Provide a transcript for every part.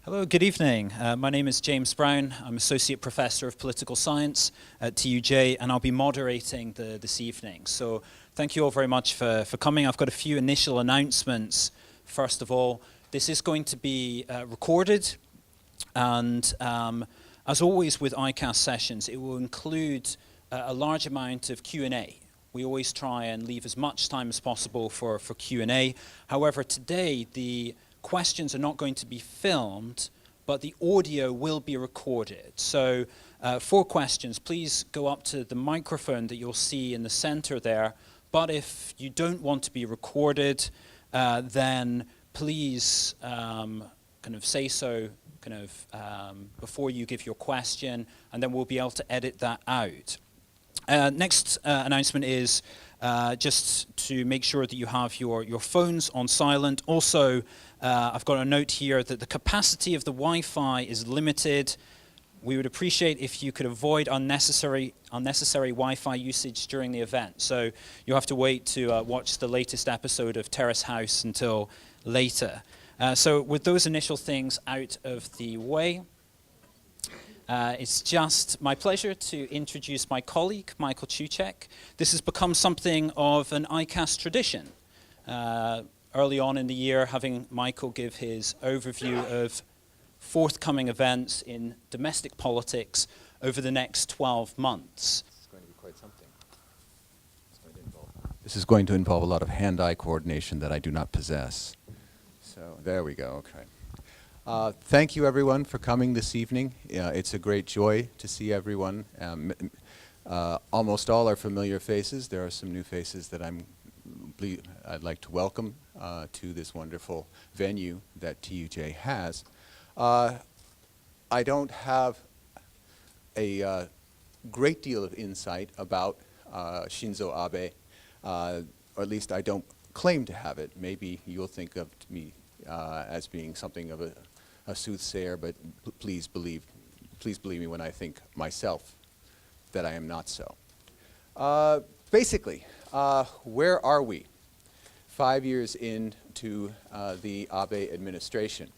Hello, good evening. My name is James Brown. I'm Associate Professor of Political Science at TUJ, and I'll be moderating this evening. So thank you all very much for coming. I've got a few initial announcements. First of all, this is going to be recorded, and as always with ICAS sessions, it will include a large amount of Q&A. We always try and leave as much time as possible for Q&A. However, today the questions are not going to be filmed, but the audio will be recorded. So for questions, please go up to the microphone that you'll see in the center there. But if you don't want to be recorded, then please kind of say so before you give your question, and then we'll be able to edit that out. Next announcement is just to make sure that you have your phones on silent. Also, I've got a note here that the capacity of the Wi-Fi is limited. We would appreciate if you could avoid unnecessary Wi-Fi usage during the event. So you'll have to wait to watch the latest episode of Terrace House until later. So with those initial things out of the way, it's just my pleasure to introduce my colleague, Michael Cucek. This has become something of an ICAS tradition. Early on in the year, having Michael give his overview of forthcoming events in domestic politics over the next 12 months. This is going to be quite something. This is going to involve a lot of hand-eye coordination that I do not possess. So there we go, okay. Thank you everyone for coming this evening. It's a great joy to see everyone. Almost all are familiar faces. There are some new faces that I'd like to welcome to this wonderful venue that TUJ has. I don't have a great deal of insight about Shinzo Abe, or at least I don't claim to have it. Maybe you'll think of me as being something of a soothsayer, but please believe me when I think myself that I am not so. Basically, where are we 5 years into the Abe administration?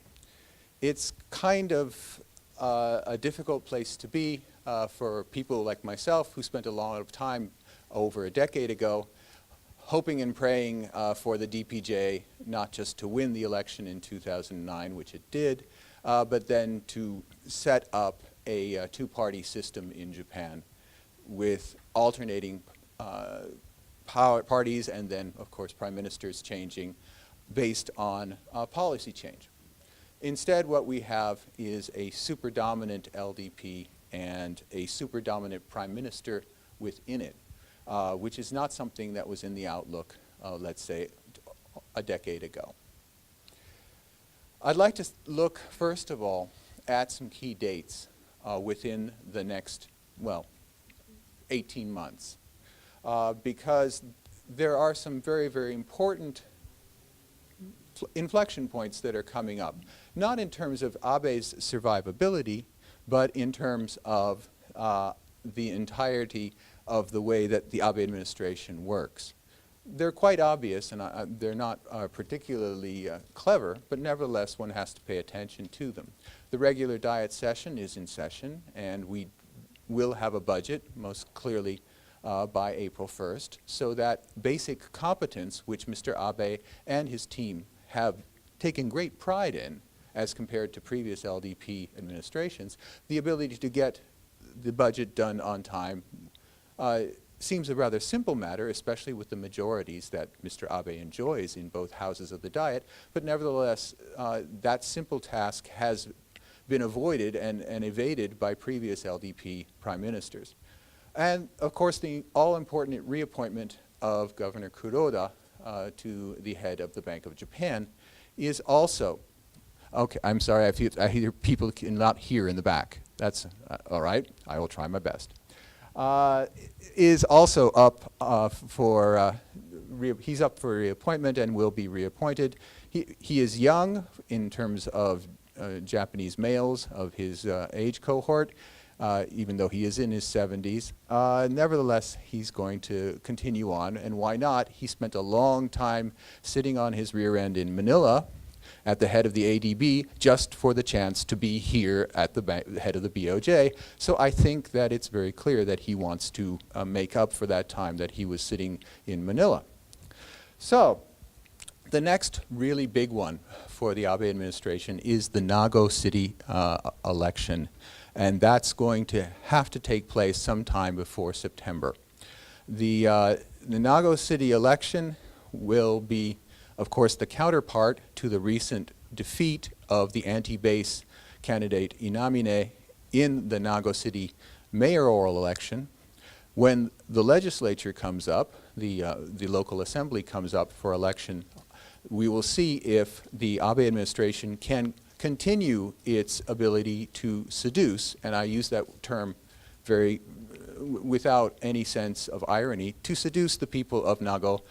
It's kind of a difficult place to be for people like myself who spent a lot of time over a decade ago hoping and praying for the DPJ not just to win the election in 2009, which it did, but then to set up a two-party system in Japan with alternating parties and then, of course, prime ministers changing based on policy change. Instead, what we have is a super dominant LDP and a super dominant prime minister within it, which is not something that was in the outlook, let's say, a decade ago. I'd like to look, first of all, at some key dates within the next, 18 months. Because there are some very, very important inflection points that are coming up, not in terms of Abe's survivability, but in terms of the entirety of the way that the Abe administration works. They're quite obvious, and they're not particularly clever, but nevertheless one has to pay attention to them. The regular Diet session is in session, and we will have a budget, most clearly by April 1st, so that basic competence, which Mr. Abe and his team have taken great pride in as compared to previous LDP administrations, the ability to get the budget done on time seems a rather simple matter, especially with the majorities that Mr. Abe enjoys in both houses of the Diet, but nevertheless, that simple task has been avoided and evaded by previous LDP prime ministers. And of course, the all-important reappointment of Governor Kuroda to the head of the Bank of Japan is also, okay, I'm sorry, I hear people cannot hear in the back. That's all right, I will try my best. Is also up he's up for reappointment and will be reappointed. He is young in terms of Japanese males of his age cohort, even though he is in his 70s. Nevertheless, he's going to continue on, and why not? He spent a long time sitting on his rear end in Manila, at the head of the ADB just for the chance to be here at the head of the BOJ. So I think that it's very clear that he wants to make up for that time that he was sitting in Manila. So the next really big one for the Abe administration is the Nago City election. And that's going to have to take place sometime before September. The Nago City election will be, of course, the counterpart to the recent defeat of the anti-base candidate Inamine in the Nago City mayoral election. When the legislature comes up, the local assembly comes up for election, we will see if the Abe administration can continue its ability to seduce, and I use that term very without any sense of irony, to seduce the people of Nago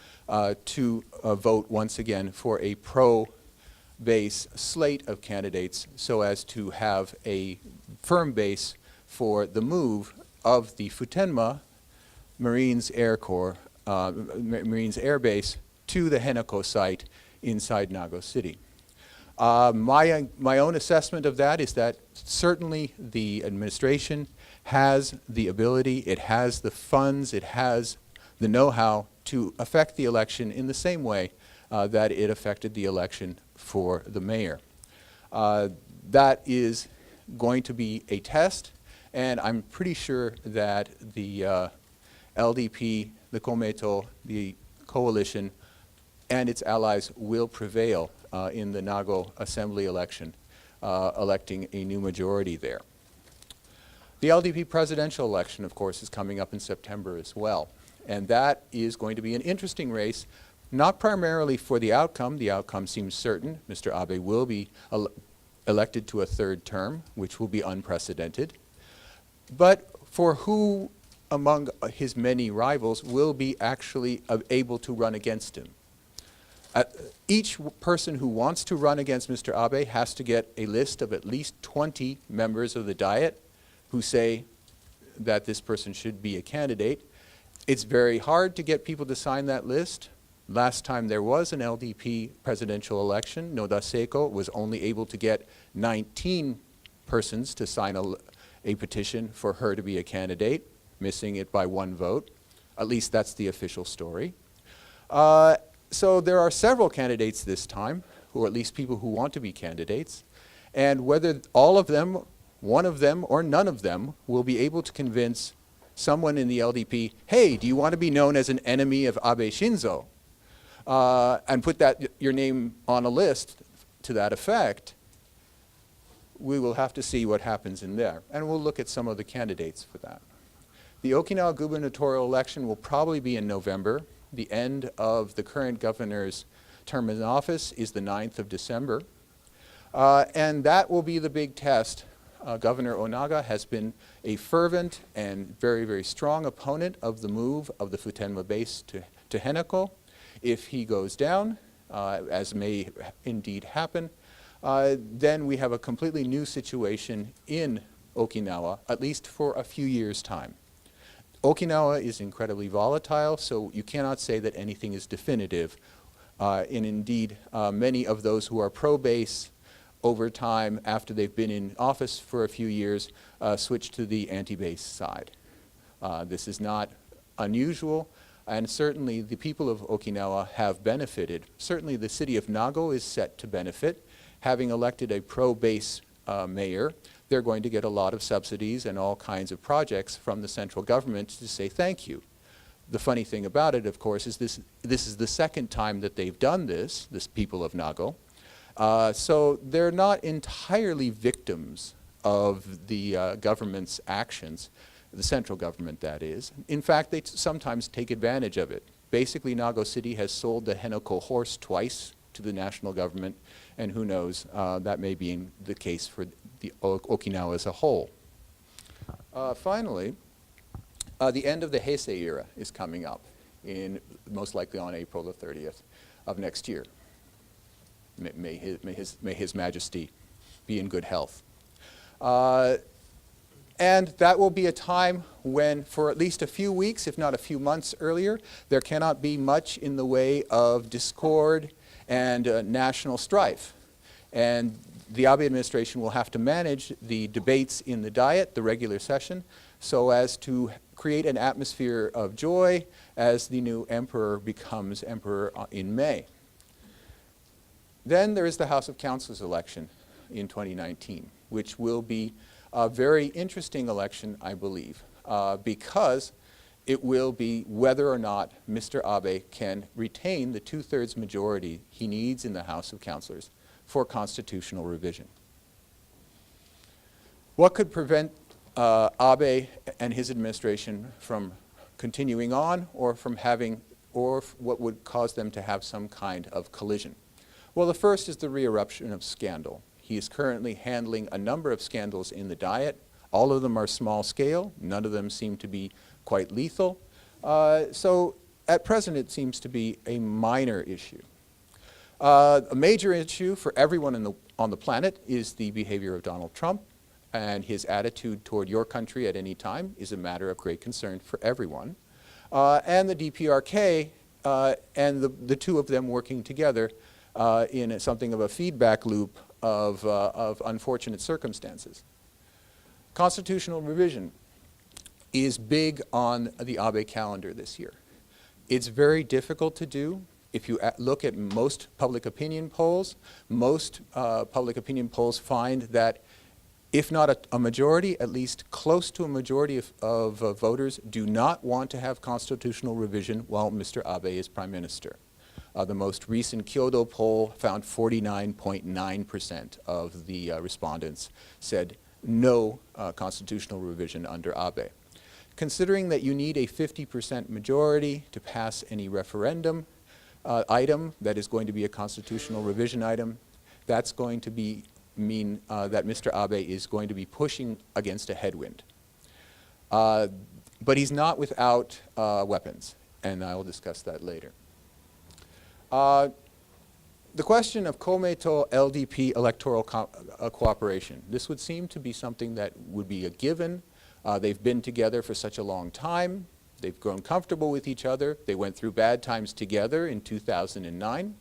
to vote once again for a pro-base slate of candidates so as to have a firm base for the move of the Futenma Marines Air Corps, Marines Air Base to the Henoko site inside Nago City. My own assessment of that is that certainly the administration has the ability, it has the funds, it has the know-how to affect the election in the same way that it affected the election for the mayor. That is going to be a test, and I'm pretty sure that the LDP, the Komeito, the coalition, and its allies will prevail in the Nago Assembly election, electing a new majority there. The LDP presidential election, of course, is coming up in September as well. And that is going to be an interesting race, not primarily for the outcome seems certain. Mr. Abe will be elected to a third term, which will be unprecedented. But for who among his many rivals will be actually able to run against him? Each person who wants to run against Mr. Abe has to get a list of at least 20 members of the Diet who say that this person should be a candidate. It's very hard to get people to sign that list. Last time there was an LDP presidential election, Noda Seiko was only able to get 19 persons to sign a petition for her to be a candidate, missing it by 1 vote. At least that's the official story. So there are several candidates this time, or at least people who want to be candidates, and whether all of them, one of them, or none of them will be able to convince someone in the LDP, hey, do you want to be known as an enemy of Abe Shinzo? And put your name on a list to that effect. We will have to see what happens in there, and we'll look at some of the candidates for that. The Okinawa gubernatorial election will probably be in November. The end of the current governor's term in office is the 9th of December. And that will be the big test. Governor Onaga has been a fervent and very, very strong opponent of the move of the Futenma base to Henoko. If he goes down, as may indeed happen, then we have a completely new situation in Okinawa, at least for a few years' time. Okinawa is incredibly volatile, so you cannot say that anything is definitive. And indeed, many of those who are pro-base over time, after they've been in office for a few years, switch to the anti-base side. This is not unusual, and certainly the people of Okinawa have benefited. Certainly the city of Nago is set to benefit. Having elected a pro-base mayor, they're going to get a lot of subsidies and all kinds of projects from the central government to say thank you. The funny thing about it, of course, is this is the second time that they've done this people of Nago. So they're not entirely victims of the government's actions, the central government, that is. In fact, they sometimes take advantage of it. Basically, Nago City has sold the Henoko horse twice to the national government, and who knows, that may be the case for the Okinawa as a whole. Finally, the end of the Heisei era is coming up, most likely on April the 30th of next year. May His Majesty be in good health. And that will be a time when, for at least a few weeks, if not a few months earlier, there cannot be much in the way of discord and national strife. And the Abe administration will have to manage the debates in the Diet, the regular session, so as to create an atmosphere of joy as the new emperor becomes emperor in May. Then there is the House of Councillors election in 2019, which will be a very interesting election, I believe, because it will be whether or not Mr. Abe can retain the 2/3 majority he needs in the House of Councillors for constitutional revision. What could prevent Abe and his administration from continuing on, or from having, or what would cause them to have some kind of collision? Well, the first is the re-eruption of scandal. He is currently handling a number of scandals in the Diet. All of them are small scale. None of them seem to be quite lethal. So at present it seems to be a minor issue. A major issue for everyone on the planet is the behavior of Donald Trump, and his attitude toward your country at any time is a matter of great concern for everyone. And the DPRK and the two of them working together in something of a feedback loop of unfortunate circumstances. Constitutional revision is big on the Abe calendar this year. It's very difficult to do. If you look at most public opinion polls, most public opinion polls find that if not a majority, at least close to a majority of voters do not want to have constitutional revision while Mr. Abe is Prime Minister. The most recent Kyoto poll found 49.9% of the respondents said no constitutional revision under Abe. Considering that you need a 50% majority to pass any referendum item that is going to be a constitutional revision item, that's going to mean that Mr. Abe is going to be pushing against a headwind. But he's not without weapons, and I will discuss that later. The question of Komeito LDP electoral cooperation. This would seem to be something that would be a given. They've been together for such a long time. They've grown comfortable with each other. They went through bad times together in 2009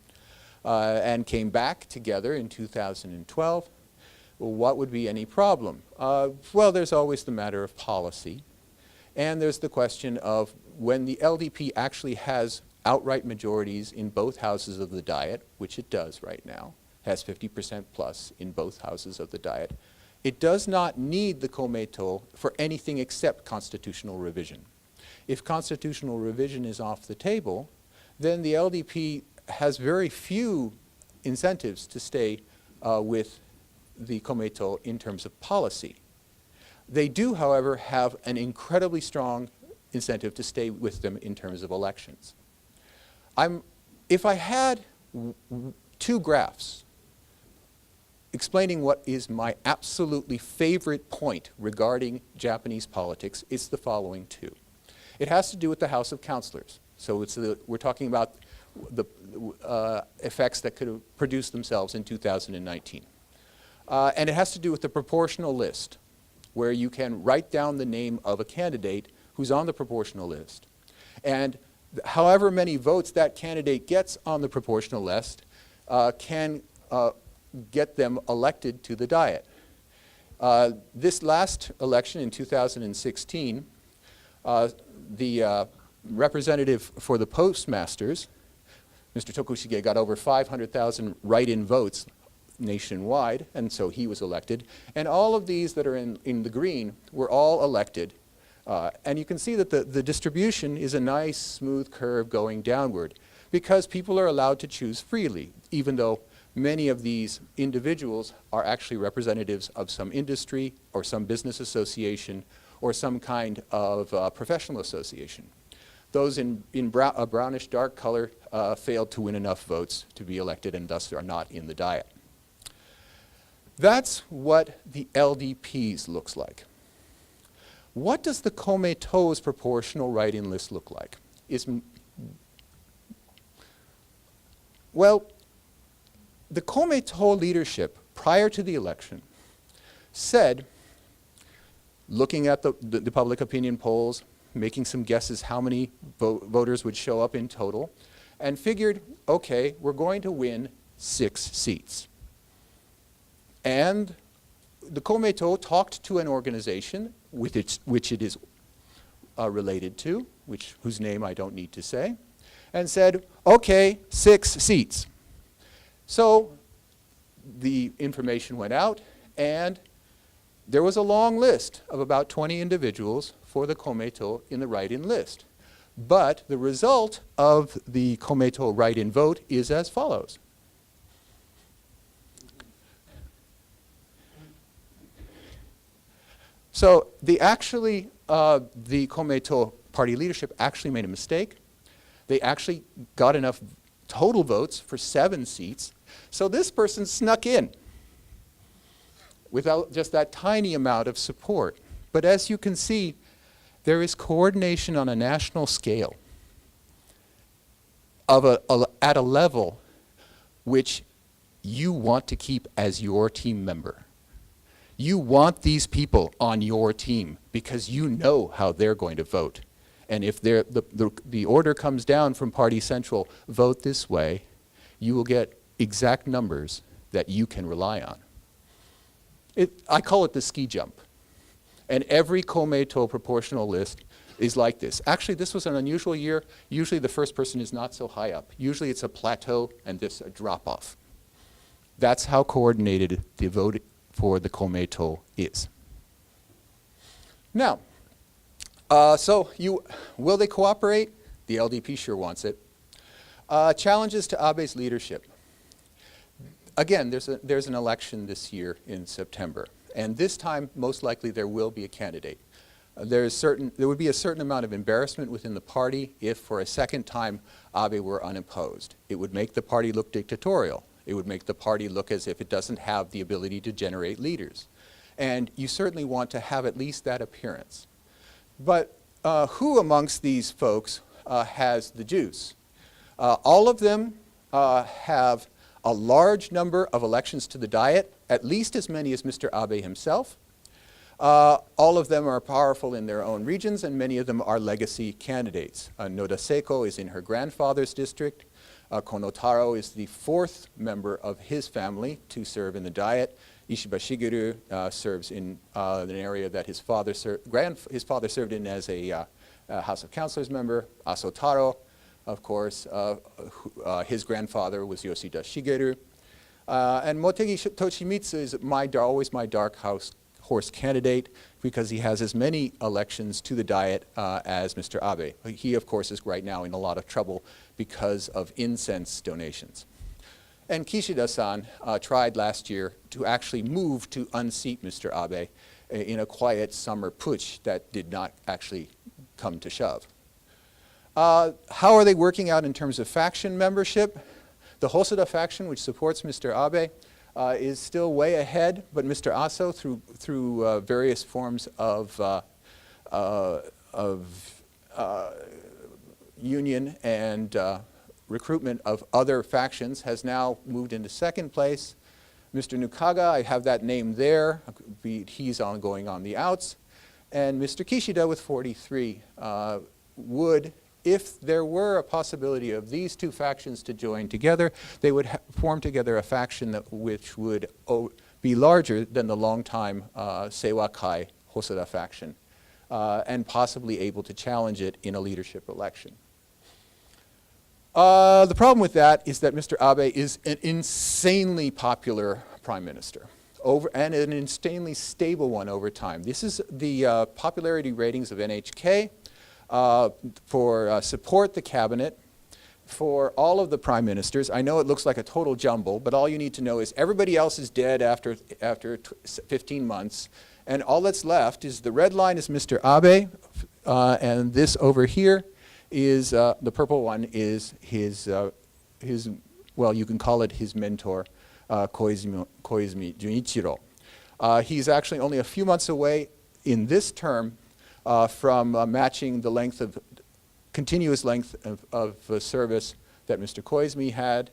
and came back together in 2012. Well, what would be any problem? Well, there's always the matter of policy. And there's the question of when the LDP actually has outright majorities in both houses of the Diet, which it does right now, has 50% plus in both houses of the Diet, it does not need the Komeito for anything except constitutional revision. If constitutional revision is off the table, then the LDP has very few incentives to stay with the Komeito in terms of policy. They do, however, have an incredibly strong incentive to stay with them in terms of elections. If I had two graphs explaining what is my absolutely favorite point regarding Japanese politics, it's the following two. It has to do with the House of Councillors. So we're talking about the effects that could have produced themselves in 2019. And it has to do with the proportional list, where you can write down the name of a candidate who's on the proportional list. And however many votes that candidate gets on the proportional list can get them elected to the Diet. This last election in 2016, the representative for the postmasters, Mr. Tokushige, got over 500,000 write-in votes nationwide, and so he was elected. And all of these that are in the green were all elected. And you can see that the distribution is a nice, smooth curve going downward, because people are allowed to choose freely, even though many of these individuals are actually representatives of some industry or some business association or some kind of professional association. Those in a brownish dark color failed to win enough votes to be elected and thus are not in the Diet. That's what the LDPs looks like. What does the Komeito's proportional write-in list look like? Well, the Komeito leadership prior to the election said, looking at the public opinion polls, making some guesses how many voters would show up in total, and figured, okay, we're going to win 6 seats. And the Komeito talked to an organization which it is related to, whose name I don't need to say, and said, okay, 6 seats. So the information went out, and there was a long list of about 20 individuals for the Komeito in the write-in list. But the result of the Komeito write-in vote is as follows. So the Komeito party leadership actually made a mistake. They actually got enough total votes for 7 seats. So this person snuck in without just that tiny amount of support. But as you can see, there is coordination on a national scale at a level which you want to keep as your team member. You want these people on your team because you know how they're going to vote. And if the order comes down from Party Central, vote this way, you will get exact numbers that you can rely on. I call it the ski jump. And every Komeito proportional list is like this. Actually, this was an unusual year. Usually the first person is not so high up. Usually it's a plateau and this a drop off. That's how coordinated the vote for the Komeito is. Now, will they cooperate? The LDP sure wants it. Challenges to Abe's leadership. Again, there's an election this year in September, and this time, most likely, there will be a candidate. There would be a certain amount of embarrassment within the party if, for a second time, Abe were unopposed. It would make the party look dictatorial. It would make the party look as if it doesn't have the ability to generate leaders. And you certainly want to have at least that appearance. But who amongst these folks has the juice? All of them have a large number of elections to the Diet, at least as many as Mr. Abe himself. All of them are powerful in their own regions, and many of them are legacy candidates. Noda Seiko is in her grandfather's district. Konotaro is the 4th member of his family to serve in the Diet. Ishiba Shigeru serves in an area that his father served in as a House of Councilors member. Asotaro, of course, his grandfather was Yoshida Shigeru. And Motegi Toshimitsu is always my dark horse candidate because he has as many elections to the Diet as Mr. Abe. He, of course, is right now in a lot of trouble because of incense donations. And Kishida-san tried last year to actually move to unseat Mr. Abe in a quiet summer putsch that did not actually come to shove. How are they working out in terms of faction membership? The Waseda faction, which supports Mr. Abe, is still way ahead, but Mr. Aso, through various forms of union and recruitment of other factions, has now moved into 2nd place. Mr. Nukaga, I have that name there. He's going on the outs. And Mr. Kishida with 43 would, if there were a possibility of these 2 factions to join together, they would form together a faction which would be larger than the long-time Seiwa-kai Waseda faction, and possibly able to challenge it in a leadership election. The problem with that is that Mr. Abe is an insanely popular prime minister, and an insanely stable one over time. This is the popularity ratings of NHK for support the cabinet, for all of the prime ministers. I know it looks like a total jumble, but all you need to know is everybody else is dead after 15 months, and all that's left is the red line is Mr. Abe, and this over here is, the purple one is his, well, you can call it his mentor, Koizumi Junichiro. He's actually only a few months away in this term from matching the continuous length of service that Mr. Koizumi had.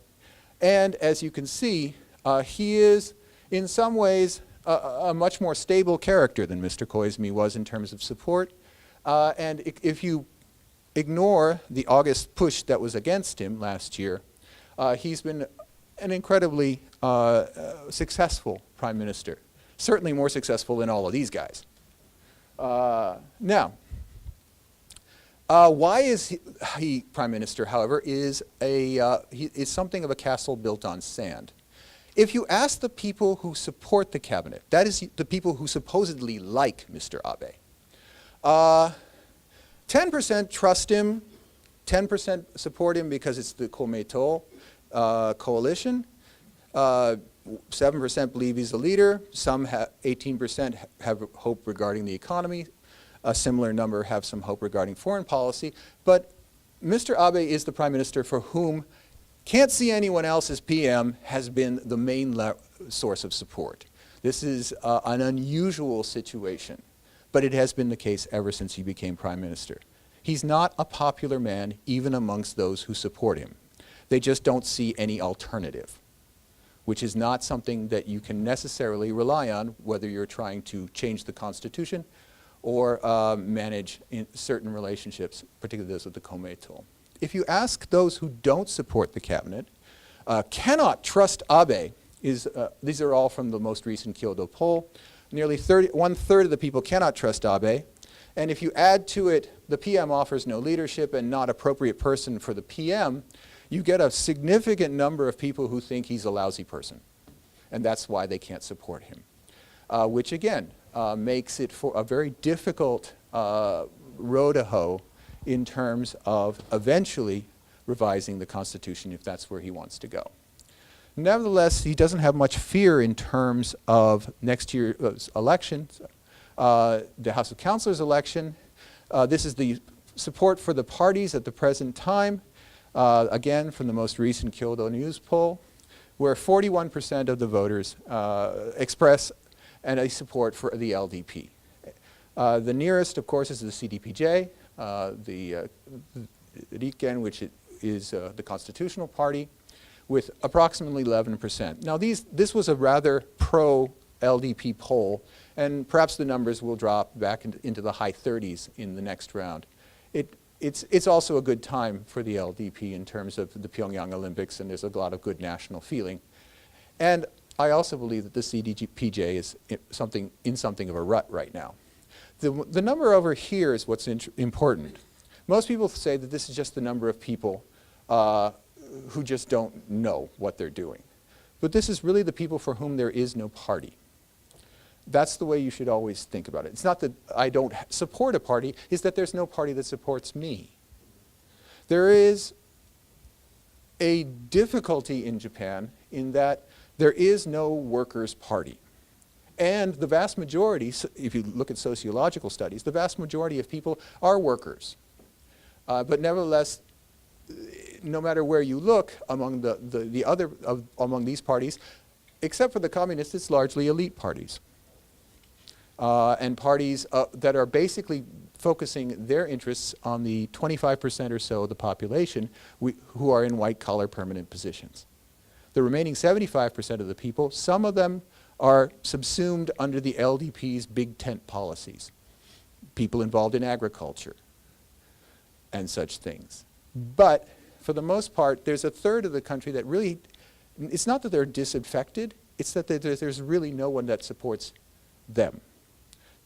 And as you can see, he is in some ways a much more stable character than Mr. Koizumi was in terms of support. And if you ignore the August push that was against him last year, he's been an incredibly successful prime minister. Certainly more successful than all of these guys. Now, why is he prime minister, however, is something of a castle built on sand. If you ask the people who support the cabinet, that is the people who supposedly like Mr. Abe, 10% trust him, 10% support him because it's the Komeito coalition, 7% believe he's a leader, some 18% have hope regarding the economy, a similar number have some hope regarding foreign policy, but Mr. Abe is the prime minister for whom can't see anyone else as PM has been the main source of support. This is an unusual situation, but it has been the case ever since he became prime minister. He's not a popular man even amongst those who support him. They just don't see any alternative, which is not something that you can necessarily rely on whether you're trying to change the Constitution or manage in certain relationships, particularly those with the Komeito. If you ask those who don't support the cabinet, cannot trust Abe, these are all from the most recent Kyoto poll, nearly 1/3 of the people cannot trust Abe, and if you add to it the PM offers no leadership and not appropriate person for the PM, you get a significant number of people who think he's a lousy person, and that's why they can't support him, which again makes it for a very difficult row to hoe in terms of eventually revising the Constitution if that's where he wants to go. Nevertheless, he doesn't have much fear in terms of next year's elections, the House of Councilors election. This is the support for the parties at the present time, again from the most recent Kyoto News poll, where 41% of the voters express a support for the LDP. The nearest, of course, is the CDPJ, the Riken, which is the Constitutional Party, with approximately 11%. Now, this was a rather pro-LDP poll, and perhaps the numbers will drop back into the high 30s in the next round. It's also a good time for the LDP in terms of the Pyongyang Olympics, and there's a lot of good national feeling. And I also believe that the CDPJ is in something of a rut right now. The number over here is what's important. Most people say that this is just the number of people who just don't know what they're doing. But this is really the people for whom there is no party. That's the way you should always think about it. It's not that I don't support a party, it's that there's no party that supports me. There is a difficulty in Japan in that there is no workers' party. And the vast majority, if you look at sociological studies, the vast majority of people are workers. But nevertheless, no matter where you look among among these parties, except for the communists, it's largely elite parties. And parties that are basically focusing their interests on the 25% or so of the population who are in white-collar permanent positions. The remaining 75% of the people, some of them are subsumed under the LDP's big tent policies. People involved in agriculture and such things. But for the most part, there's a third of the country that really, it's not that they're disaffected, it's that there's really no one that supports them.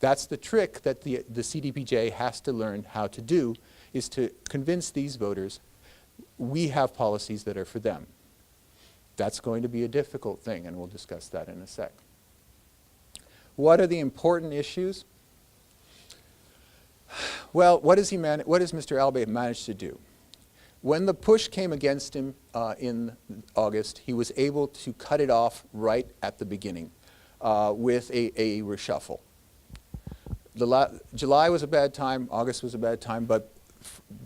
That's the trick that the CDPJ has to learn how to do, is to convince these voters we have policies that are for them. That's going to be a difficult thing, and we'll discuss that in a sec. What are the important issues? Well, what does Mr. Abe manage to do? When the push came against him in August, he was able to cut it off right at the beginning with a reshuffle. July was a bad time, August was a bad time, but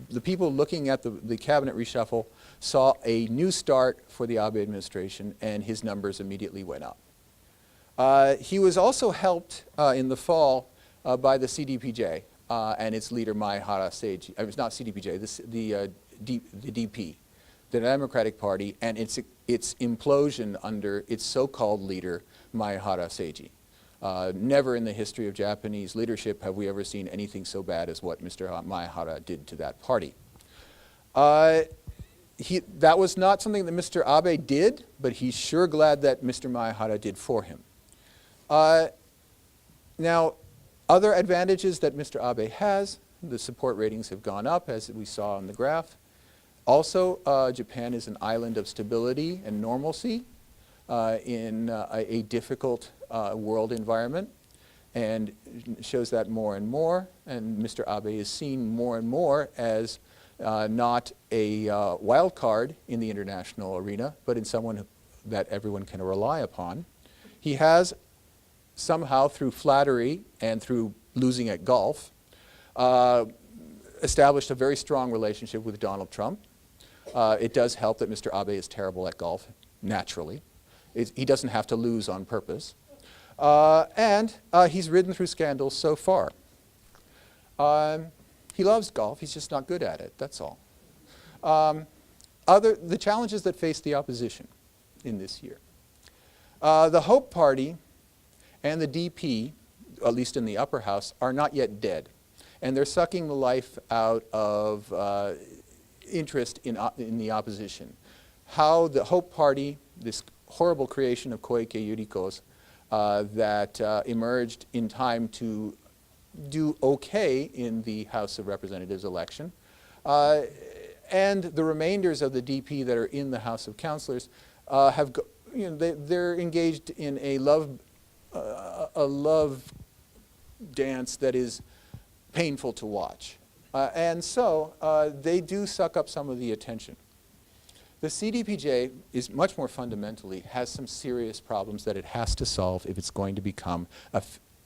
the people looking at the cabinet reshuffle saw a new start for the Abe administration, and his numbers immediately went up. He was also helped in the fall by the CDPJ and its leader Maehara Seiji. It was not CDPJ, the DP, the Democratic Party, and its implosion under its so-called leader Maehara Seiji. Never in the history of Japanese leadership have we ever seen anything so bad as what Mr. Maehara did to that party. that was not something that Mr. Abe did, but he's sure glad that Mr. Maehara did for him. Now, other advantages that Mr. Abe has, the support ratings have gone up, as we saw on the graph. Also, Japan is an island of stability and normalcy in a difficult world environment, and shows that more and more. And Mr. Abe is seen more and more as not a wild card in the international arena, but in someone that everyone can rely upon. He has somehow, through flattery and through losing at golf, established a very strong relationship with Donald Trump. It does help that Mr. Abe is terrible at golf, naturally. He doesn't have to lose on purpose. And he's ridden through scandals so far. He loves golf, he's just not good at it, that's all. The challenges that face the opposition in this year. The Hope Party and the DP, at least in the upper house, are not yet dead. And they're sucking the life out of interest in the opposition. How the Hope Party, this horrible creation of Koike Yuriko's, that emerged in time to do okay in the House of Representatives election, and the remainders of the DP that are in the House of Councillors they're engaged in a love dance that is painful to watch. And so they do suck up some of the attention. The CDPJ is much more fundamentally, has some serious problems that it has to solve if it's going to become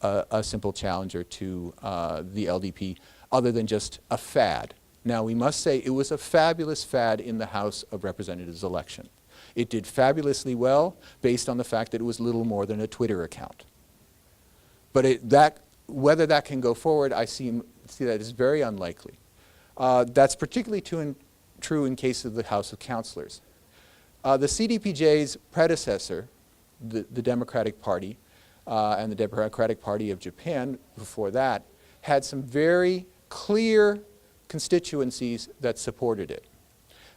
a simple challenger to the LDP, other than just a fad. Now, we must say it was a fabulous fad in the House of Representatives election. It did fabulously well based on the fact that it was little more than a Twitter account. But whether that can go forward, I see that as very unlikely. That's particularly true in case of the House of Councillors. The CDPJ's predecessor, the Democratic Party, and the Democratic Party of Japan before that, had some very clear constituencies that supported it.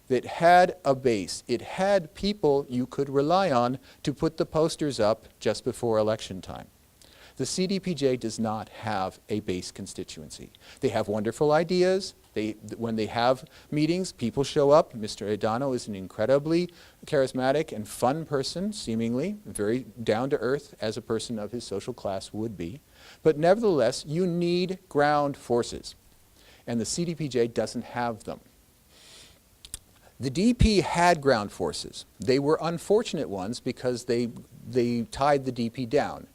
That had a base. It had people you could rely on to put the posters up just before election time. The CDPJ does not have a base constituency. They have wonderful ideas. When they have meetings, people show up. Mr. Edano is an incredibly charismatic and fun person, seemingly, very down-to-earth as a person of his social class would be. But nevertheless, you need ground forces. And the CDPJ doesn't have them. The DP had ground forces. They were unfortunate ones because they tied the DP down.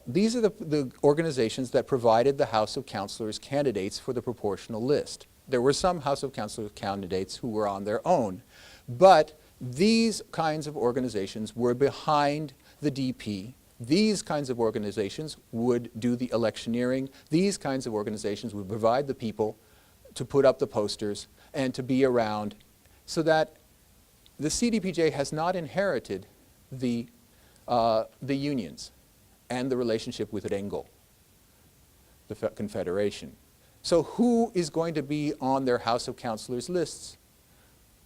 These are the organizations that provided the House of Councillors candidates for the proportional list. There were some House of Councillors candidates who were on their own, but these kinds of organizations were behind the DP. These kinds of organizations would do the electioneering. These kinds of organizations would provide the people to put up the posters and to be around, so that the CDPJ has not inherited the unions and the relationship with Rengol, the Confederation. So who is going to be on their House of Councillors lists?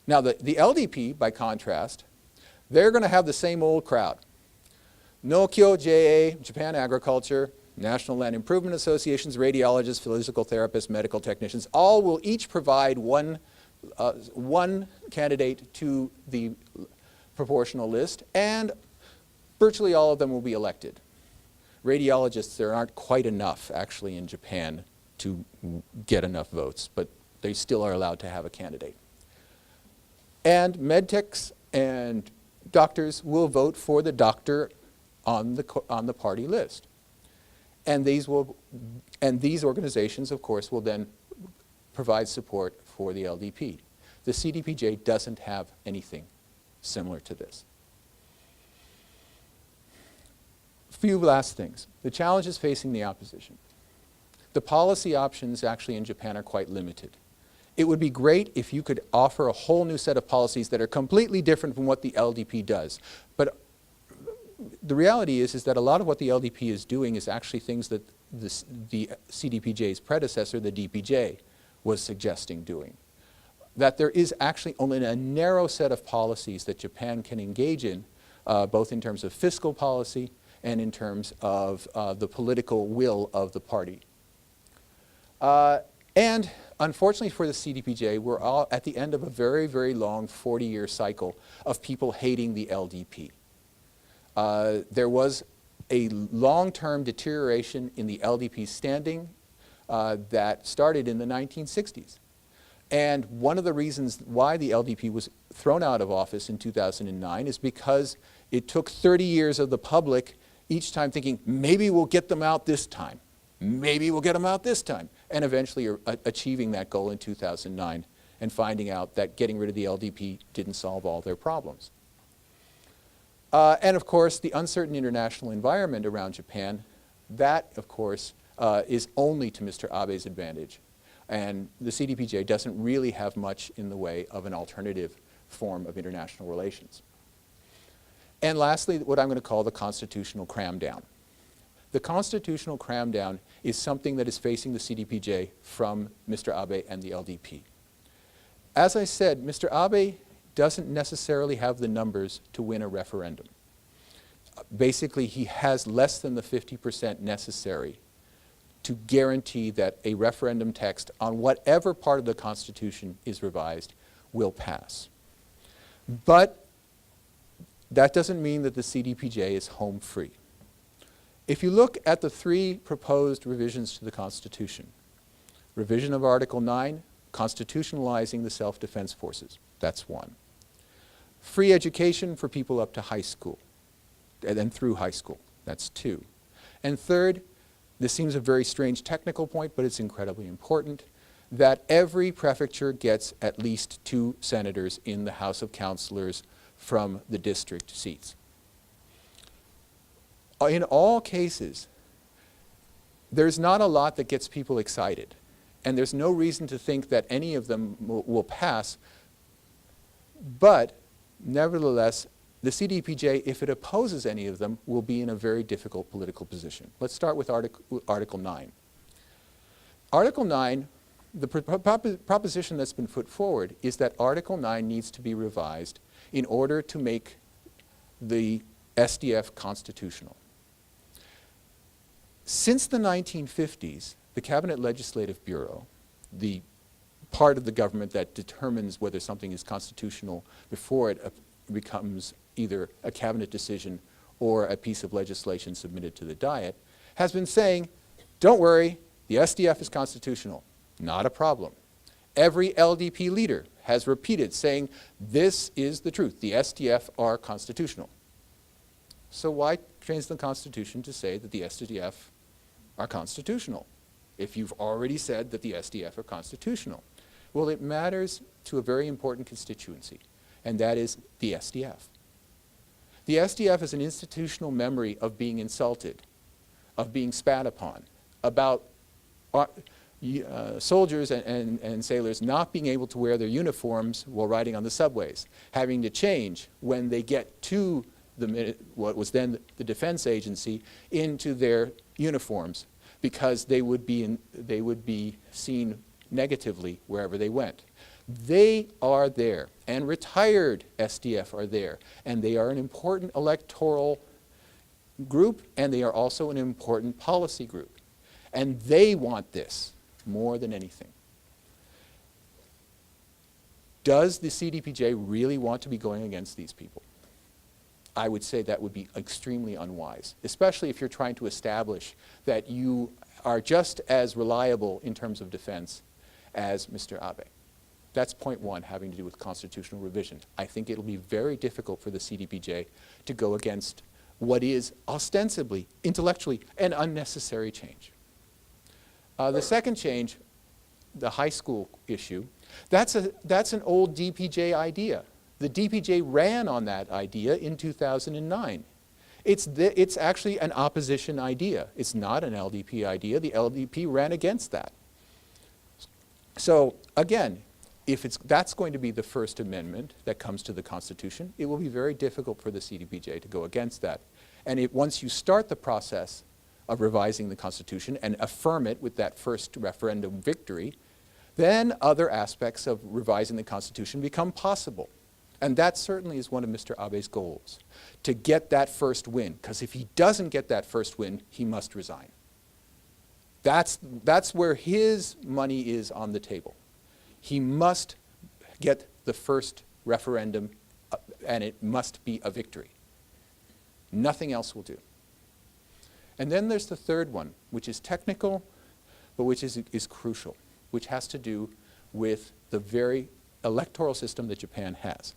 Now the LDP, by contrast, they're going to have the same old crowd. Nokyo JA, Japan Agriculture, National Land Improvement Associations, radiologists, physical therapists, medical technicians, all will each provide one candidate to the proportional list, and virtually all of them will be elected. Radiologists, there aren't quite enough actually in Japan to get enough votes, but they still are allowed to have a candidate. And medtechs and doctors will vote for the doctor on the party list. And these organizations, of course, will then provide support for the LDP. The CDPJ doesn't have anything similar to this. Few last things. The challenges facing the opposition. The policy options actually in Japan are quite limited. It would be great if you could offer a whole new set of policies that are completely different from what the LDP does. But the reality is that a lot of what the LDP is doing is actually things that the CDPJ's predecessor, the DPJ, was suggesting doing. that there is actually only a narrow set of policies that Japan can engage in, both in terms of fiscal policy and in terms of the political will of the party. And unfortunately for the CDPJ, we're all at the end of a very, very long 40-year cycle of people hating the LDP. There was a long-term deterioration in the LDP's standing that started in the 1960s. And one of the reasons why the LDP was thrown out of office in 2009 is because it took 30 years of the public each time thinking, maybe we'll get them out this time. Maybe we'll get them out this time. And eventually achieving that goal in 2009 and finding out that getting rid of the LDP didn't solve all their problems. And of course, the uncertain international environment around Japan, that of course is only to Mr. Abe's advantage. And the CDPJ doesn't really have much in the way of an alternative form of international relations. And lastly, what I'm going to call the constitutional cram-down. The constitutional cram-down is something that is facing the CDPJ from Mr. Abe and the LDP. As I said, Mr. Abe doesn't necessarily have the numbers to win a referendum. Basically, he has less than the 50% necessary to guarantee that a referendum text on whatever part of the Constitution is revised will pass. But that doesn't mean that the CDPJ is home free. If you look at the three proposed revisions to the Constitution, revision of Article 9, constitutionalizing the self-defense forces, that's one. Free education for people up to high school, and then through high school, that's two. And third, this seems a very strange technical point, but it's incredibly important, that every prefecture gets at least 2 senators in the House of Councilors from the district seats. In all cases, there's not a lot that gets people excited, and there's no reason to think that any of them will pass, but nevertheless, the CDPJ, if it opposes any of them, will be in a very difficult political position. Let's start with Article 9. Article 9, the proposition that's been put forward is that Article 9 needs to be revised in order to make the SDF constitutional. Since the 1950s, the Cabinet Legislative Bureau, the part of the government that determines whether something is constitutional before it becomes either a cabinet decision or a piece of legislation submitted to the Diet, has been saying, don't worry, the SDF is constitutional. Not a problem. Every LDP leader has repeated saying, this is the truth. The SDF are constitutional. So why change the Constitution to say that the SDF are constitutional if you've already said that the SDF are constitutional? Well, it matters to a very important constituency, and that is the SDF. The SDF is an institutional memory of being insulted, of being spat upon, about soldiers and sailors not being able to wear their uniforms while riding on the subways, having to change when they get to what was then the defense agency into their uniforms because they would be seen negatively wherever they went. They are there, and retired SDF are there, and they are an important electoral group, and they are also an important policy group. And they want this more than anything. Does the CDPJ really want to be going against these people? I would say that would be extremely unwise, especially if you're trying to establish that you are just as reliable in terms of defense as Mr. Abe. That's point one, having to do with constitutional revision. I think it'll be very difficult for the CDPJ to go against what is ostensibly, intellectually, an unnecessary change. The second change, the high school issue, that's an old DPJ idea. The DPJ ran on that idea in 2009. It's actually an opposition idea. It's not an LDP idea. The LDP ran against that. So again, if that's going to be the First Amendment that comes to the Constitution, it will be very difficult for the CDPJ to go against that. And once you start the process of revising the Constitution and affirm it with that first referendum victory, then other aspects of revising the Constitution become possible. And that certainly is one of Mr. Abe's goals, to get that first win. Because if he doesn't get that first win, he must resign. That's where his money is on the table. He must get the first referendum, and it must be a victory. Nothing else will do. And then there's the third one, which is technical, but which is crucial, which has to do with the very electoral system that Japan has.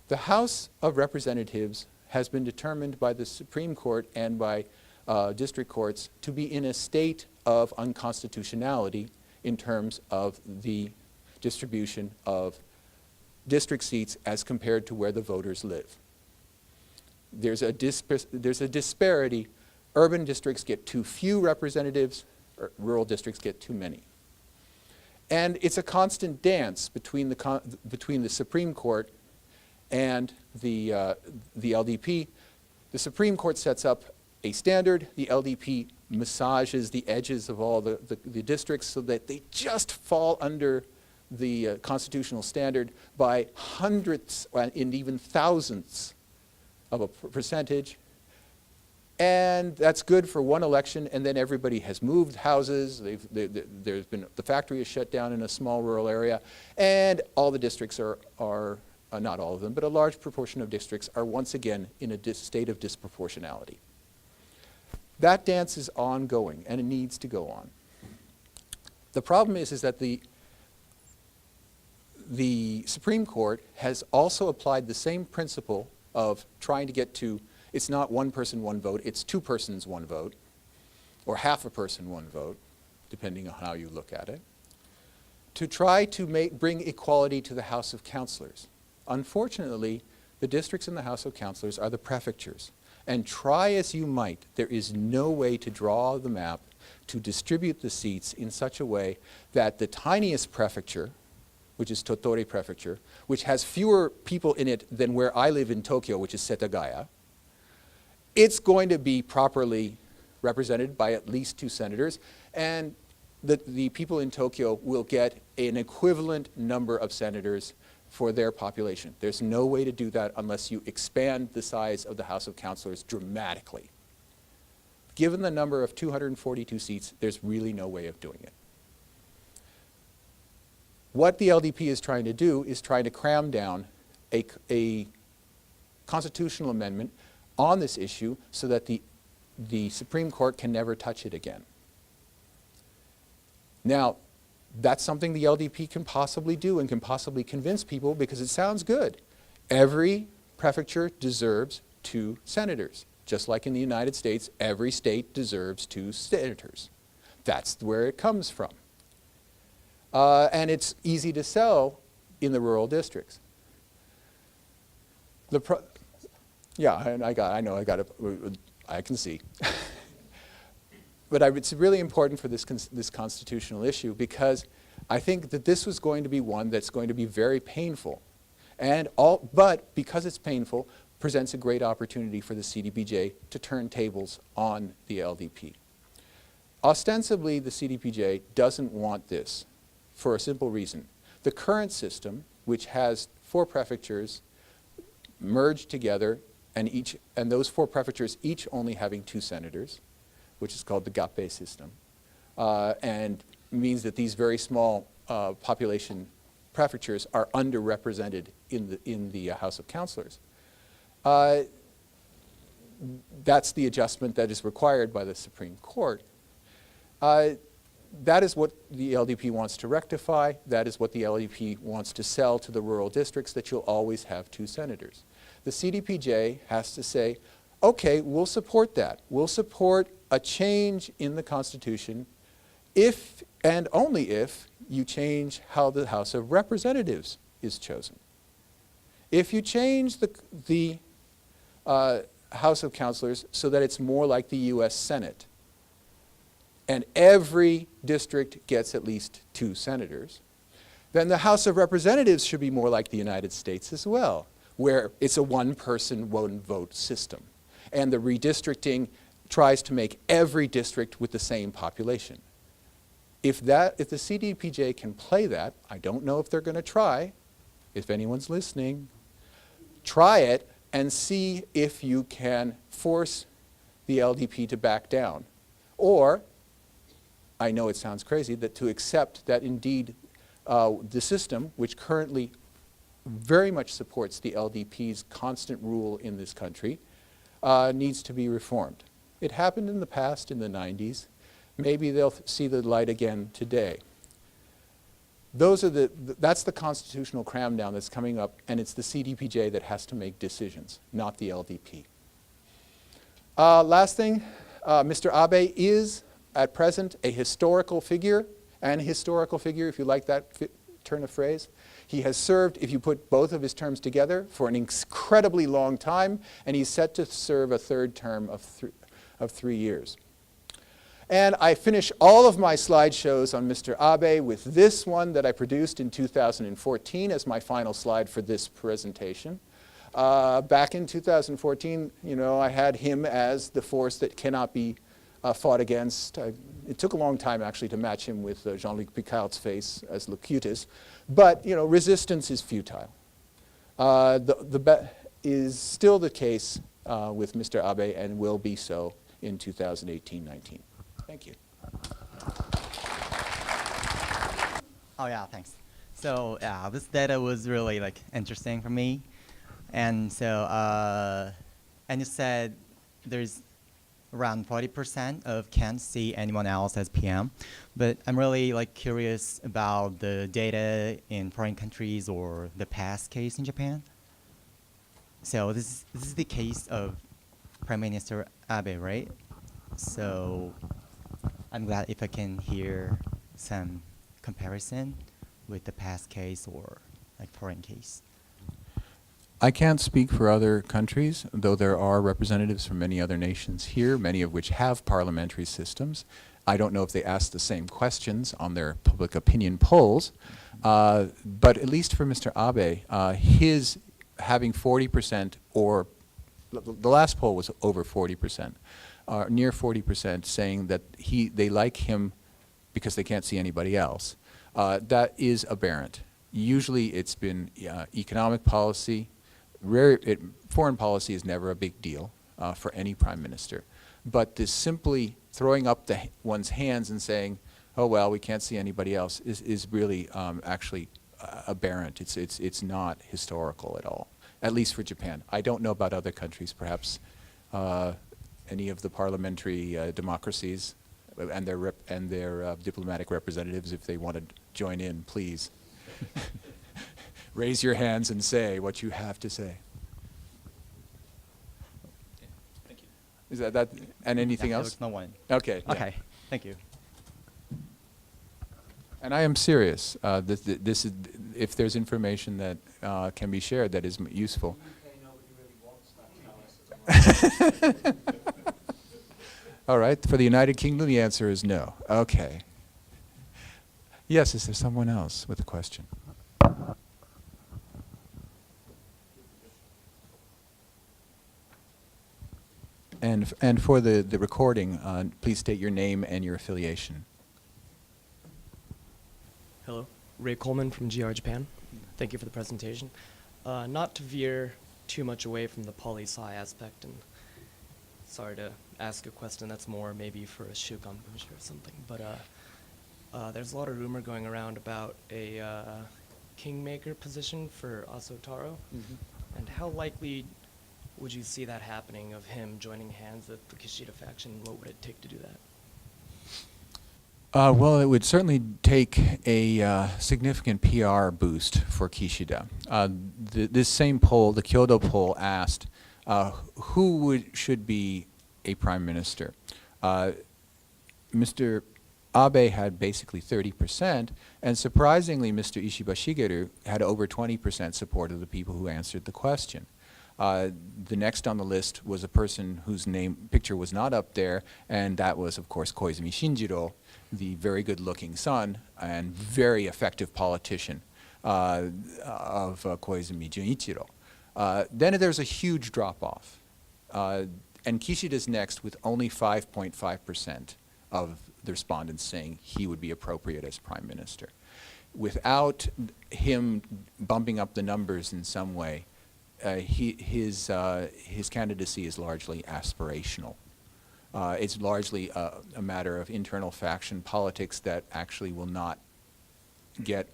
The House of Representatives has been determined by the Supreme Court and by district courts to be in a state of unconstitutionality in terms of the distribution of district seats as compared to where the voters live. There's a disparity. Urban districts get too few representatives, rural districts get too many. And it's a constant dance between the Supreme Court and the LDP. The Supreme Court sets up a standard. The LDP massages the edges of all the districts so that they just fall under the constitutional standard by hundredths and even thousandths of a percentage. And that's good for one election, and then everybody has moved houses. There's been, the factory is shut down in a small rural area, and all the districts are not all of them, but a large proportion of districts are once again in a state of disproportionality. That dance is ongoing, and it needs to go on. The problem is that the Supreme Court has also applied the same principle of trying to get to, it's not one person, one vote, it's two persons, one vote, or half a person, one vote, depending on how you look at it, to try to bring equality to the House of Councillors. Unfortunately, the districts in the House of Councillors are the prefectures. And try as you might, there is no way to draw the map to distribute the seats in such a way that the tiniest prefecture, which is Tottori Prefecture, which has fewer people in it than where I live in Tokyo, which is Setagaya, it's going to be properly represented by at least 2 senators, and the people in Tokyo will get an equivalent number of senators for their population. There's no way to do that unless you expand the size of the House of Councillors dramatically. Given the number of 242 seats, there's really no way of doing it. What the LDP is trying to do is trying to cram down a constitutional amendment on this issue so that the Supreme Court can never touch it again. Now, that's something the LDP can possibly do and can possibly convince people because it sounds good. Every prefecture deserves 2 senators. Just like in the United States, every state deserves 2 senators. That's where it comes from. And it's easy to sell in the rural districts. Yeah, I can see. But it's really important for this constitutional issue because I think that this was going to be one that's going to be very painful. But because it's painful, presents a great opportunity for the CDPJ to turn tables on the LDP. Ostensibly, the CDPJ doesn't want this for a simple reason. The current system, which has 4 prefectures merged together, and those 4 prefectures each only having 2 senators, which is called the Gappei system, and means that these very small population prefectures are underrepresented in the House of Councillors. That's the adjustment that is required by the Supreme Court. That is what the LDP wants to rectify. That is what the LDP wants to sell to the rural districts, that you'll always have 2 senators. The CDPJ has to say, okay, we'll support that. We'll support a change in the Constitution if and only if you change how the House of Representatives is chosen. If you change the House of Councillors so that it's more like the US Senate, and every district gets at least 2 senators, then the House of Representatives should be more like the United States as well, where it's a one-person, one-vote system. And the redistricting tries to make every district with the same population. If the CDPJ can play that, I don't know if they're going to try, if anyone's listening, try it and see if you can force the LDP to back down. Or, I know it sounds crazy, that to accept that indeed the system, which currently very much supports the LDP's constant rule in this country, needs to be reformed. It happened in the past, in the 90s. Maybe they'll see the light again today. That's the constitutional cram down that's coming up, and it's the CDPJ that has to make decisions, not the LDP. Last thing, Mr. Abe is at present a historical figure, if you like that turn of phrase. He has served, if you put both of his terms together, for an incredibly long time, and he's set to serve a third term of 3 years. And I finish all of my slideshows on Mr. Abe with this one that I produced in 2014 as my final slide for this presentation. Back in 2014, I had him as the force that cannot be fought against. It took a long time, actually, to match him with Jean-Luc Picard's face as Locutus. But, resistance is futile. Is still the case with Mr. Abe and will be so in 2018-19. Thank you. Oh yeah, thanks. So yeah, this data was really interesting for me, and so and you said there's around 40% of can't see anyone else as PM, but I'm really curious about the data in foreign countries or the past case in Japan. So this is the case of Prime Minister Abe, right? So I'm glad if I can hear some comparison with the past case or foreign case. I can't speak for other countries, though there are representatives from many other nations here, many of which have parliamentary systems. I don't know if they ask the same questions on their public opinion polls, but at least for Mr. Abe, his having 40% or the last poll was over 40%. Near 40% saying that they like him because they can't see anybody else. That is aberrant. Usually it's been economic policy. Foreign policy is never a big deal for any prime minister. But this simply throwing up one's hands and saying, oh, well, we can't see anybody else is really actually aberrant. It's not historical at all, at least for Japan. I don't know about other countries, perhaps any of the parliamentary democracies and their diplomatic representatives, if they want to join in, please. Raise your hands and say what you have to say. Thank you. Is that and anything else? There's no one. Okay. Yeah. Okay, thank you. And I am serious. This is, if there's information that can be shared that is useful. All right. For the United Kingdom, the answer is no. Okay. Yes, is there someone else with a question? And for the recording, please state your name and your affiliation. Hello, Ray Coleman from GR Japan. Thank you for the presentation. Not to veer too much away from the poli-sci aspect, and sorry to ask a question that's more maybe for a Shukanbushi or something, but there's a lot of rumor going around about a kingmaker position for Asotaro, and how likely would you see that happening, of him joining hands with the Kishida faction? What would it take to do that? Well, it would certainly take a significant PR boost for Kishida. This same poll, the Kyoto poll, asked who should be a prime minister. Mr. Abe had basically 30%, and surprisingly, Mr. Ishiba Shigeru had over 20% support of the people who answered the question. The next on the list was a person whose picture was not up there, and that was, of course, Koizumi Shinjiro, the very good-looking son and very effective politician of Koizumi Junichiro. Then there's a huge drop-off, and Kishida's next with only 5.5% of the respondents saying he would be appropriate as prime minister. Without him bumping up the numbers in some way, his candidacy is largely aspirational. It's largely a matter of internal faction politics that actually will not get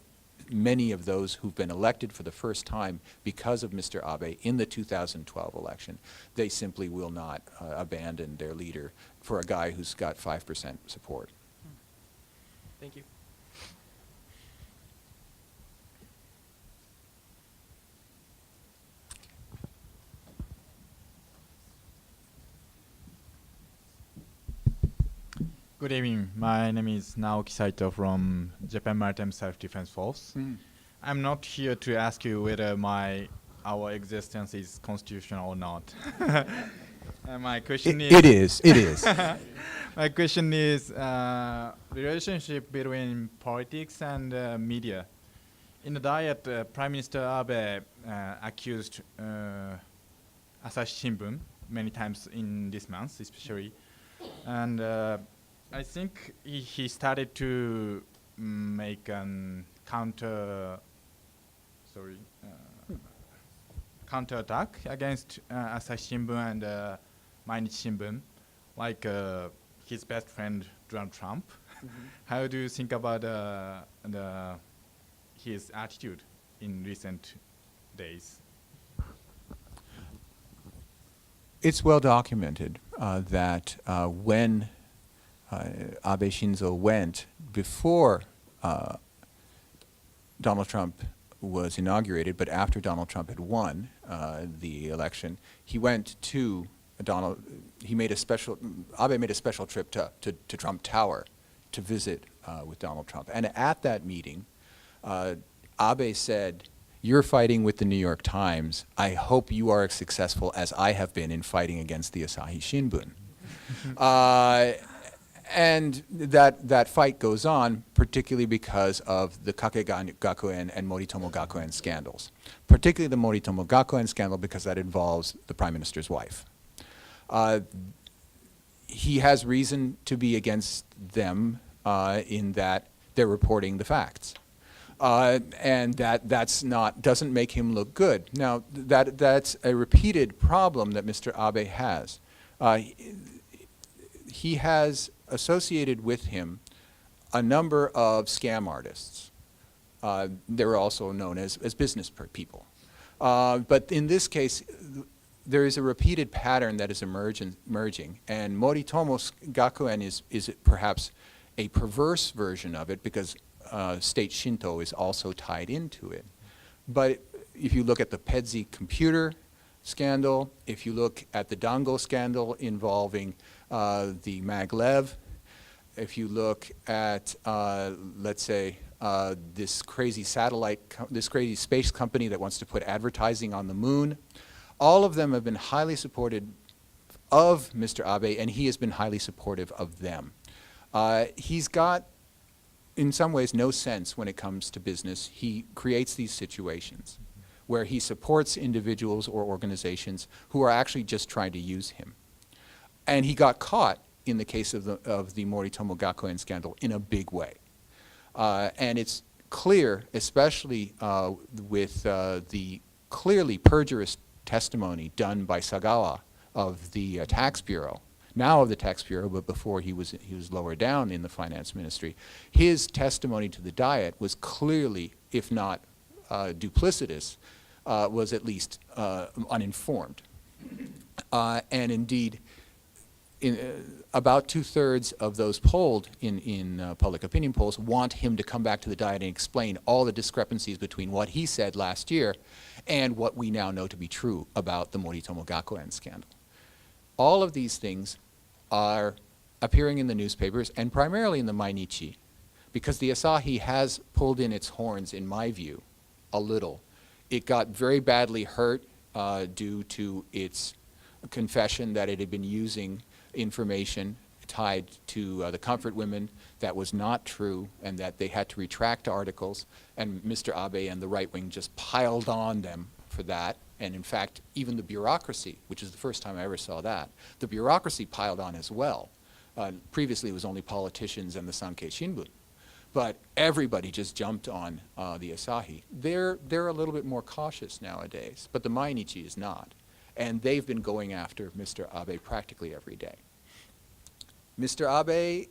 many of those who've been elected for the first time because of Mr. Abe in the 2012 election. They simply will not abandon their leader for a guy who's got 5% support. Thank you. Good evening. My name is Naoki Saito from Japan Maritime Self-Defense Force. I'm not here to ask you whether our existence is constitutional or not. My question is... It is. It is. My question is relationship between politics and media. In the Diet, Prime Minister Abe accused Asahi Shimbun many times in this month, especially, and I think he started to make an counterattack against Asahi Shimbun and Mainichi Shimbun, like his best friend Donald Trump. How do you think about his attitude in recent days? It's well documented that when Abe Shinzo went before Donald Trump was inaugurated, but after Donald Trump had won the election, he went to Abe made a special trip to Trump Tower to visit with Donald Trump. And at that meeting, Abe said, "You're fighting with the New York Times. I hope you are as successful as I have been in fighting against the Asahi Shimbun." And that fight goes on, particularly because of the Kake Gakuen and Moritomo Gakuen scandals. Particularly the Moritomo Gakuen scandal, because that involves the prime minister's wife. He has reason to be against them in that they're reporting the facts. And doesn't make him look good. Now, that's a repeated problem that Mr. Abe has. He has associated with him a number of scam artists. They're also known as business people. But in this case, there is a repeated pattern that is emerging, and Moritomo Gakuen is perhaps a perverse version of it, because state Shinto is also tied into it. But if you look at the Pedzi computer scandal, if you look at the Dango scandal involving the maglev, if you look at, let's say, this crazy space company that wants to put advertising on the moon, all of them have been highly supported of Mr. Abe, and he has been highly supportive of them. He's got, in some ways, no sense when it comes to business. He creates these situations where he supports individuals or organizations who are actually just trying to use him. And he got caught in the case of the Moritomo Gakuen scandal in a big way. And it's clear, especially with the clearly perjurious testimony done by Sagawa of the Tax Bureau, now of the Tax Bureau, but before he was lower down in the finance ministry. His testimony to the Diet was clearly, if not duplicitous, was at least uninformed. And indeed, about 2/3 of those polled in public opinion polls want him to come back to the Diet and explain all the discrepancies between what he said last year and what we now know to be true about the Moritomo Gakuen scandal. All of these things are appearing in the newspapers, and primarily in the Mainichi, because the Asahi has pulled in its horns, in my view, a little. It got very badly hurt due to its confession that it had been using information tied to the comfort women that was not true, and that they had to retract articles, and Mr. Abe and the right wing just piled on them for that. And in fact, even the bureaucracy, which is the first time I ever saw that, the bureaucracy piled on as well Previously, it was only politicians and the Sankei Shimbun. But everybody just jumped on the Asahi. They're a little bit more cautious nowadays, but the Mainichi is not. And they've been going after Mr. Abe practically every day. Mr. Abe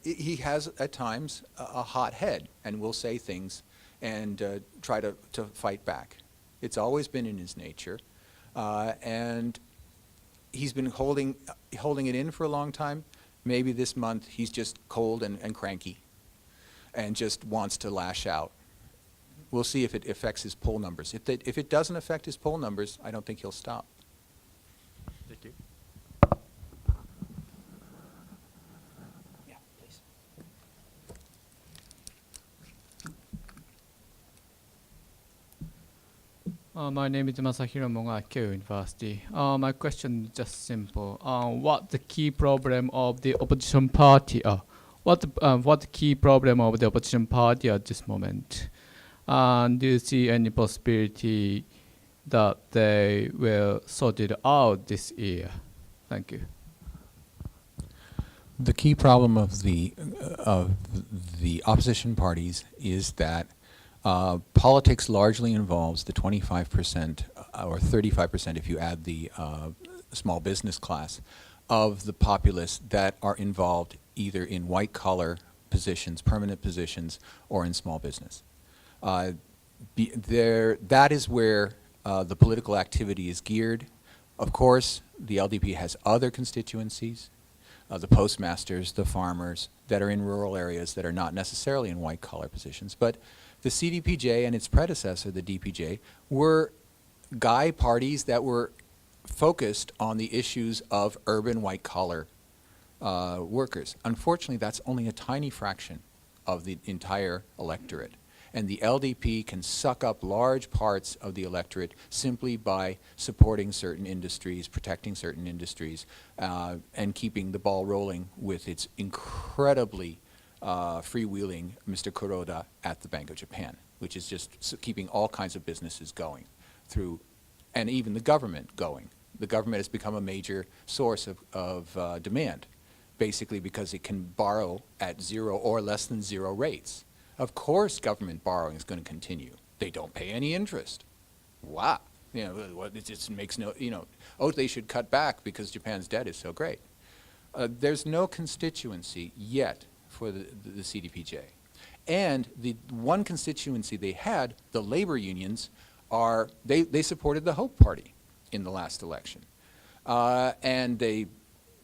he has at times a hot head and will say things and try to fight back. It's always been in his nature. And he's been holding it in for a long time. Maybe this month he's just cold and cranky and just wants to lash out. We'll see if it affects his poll numbers. If it doesn't affect his poll numbers, I don't think he'll stop. Thank you. Yeah, please. My name is Masahiro Moga, Keio University. My question is just simple. What the key problem of the opposition party? What the key problem of the opposition party at this moment? Do you see any possibility that they will sort it out this year? Thank you. The key problem of the opposition parties is that politics largely involves the 25% or 35% if you add the small business class of the populace that are involved either in white-collar positions, permanent positions, or in small business. That is where the political activity is geared. Of course, the LDP has other constituencies, the postmasters, the farmers, that are in rural areas that are not necessarily in white-collar positions. But the CDPJ and its predecessor, the DPJ, were guy parties that were focused on the issues of urban white-collar workers. Unfortunately, that's only a tiny fraction of the entire electorate. And the LDP can suck up large parts of the electorate simply by supporting certain industries, protecting certain industries, and keeping the ball rolling with its incredibly freewheeling Mr. Kuroda at the Bank of Japan, which is just keeping all kinds of businesses going through, and even the government going. The government has become a major source of demand, basically because it can borrow at zero or less than zero rates. Of course government borrowing is going to continue. They don't pay any interest. Wow. You know, it just makes no, oh, they should cut back because Japan's debt is so great. There's no constituency yet for the CDPJ. And the one constituency they had, the labor unions, they supported the Hope Party in the last election. And they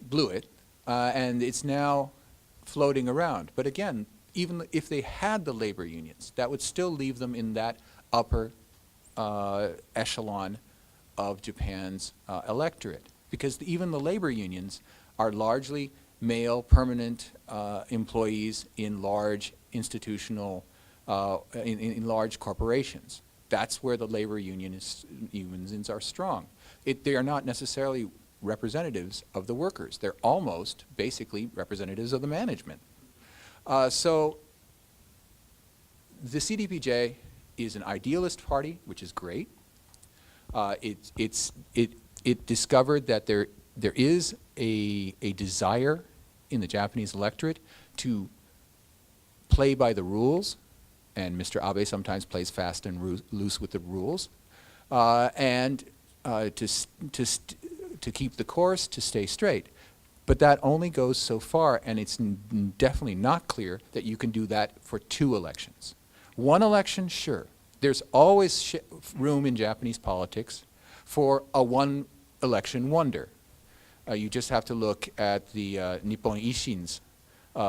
blew it, and it's now floating around. But again, even if they had the labor unions, that would still leave them in that upper echelon of Japan's electorate. Because even the labor unions are largely male permanent employees in large institutional, in large corporations. That's where the labor unions are strong. They are not necessarily representatives of the workers. They're almost basically representatives of the management. So the CDPJ is an idealist party, which is great. It discovered that there is a desire in the Japanese electorate to play by the rules, and Mr. Abe sometimes plays fast and loose with the rules, and to keep the course, to stay straight. But that only goes so far, and it's definitely not clear that you can do that for 2 elections. 1 election, sure. There's always room in Japanese politics for a 1 election wonder. You just have to look at the Nippon Ishin's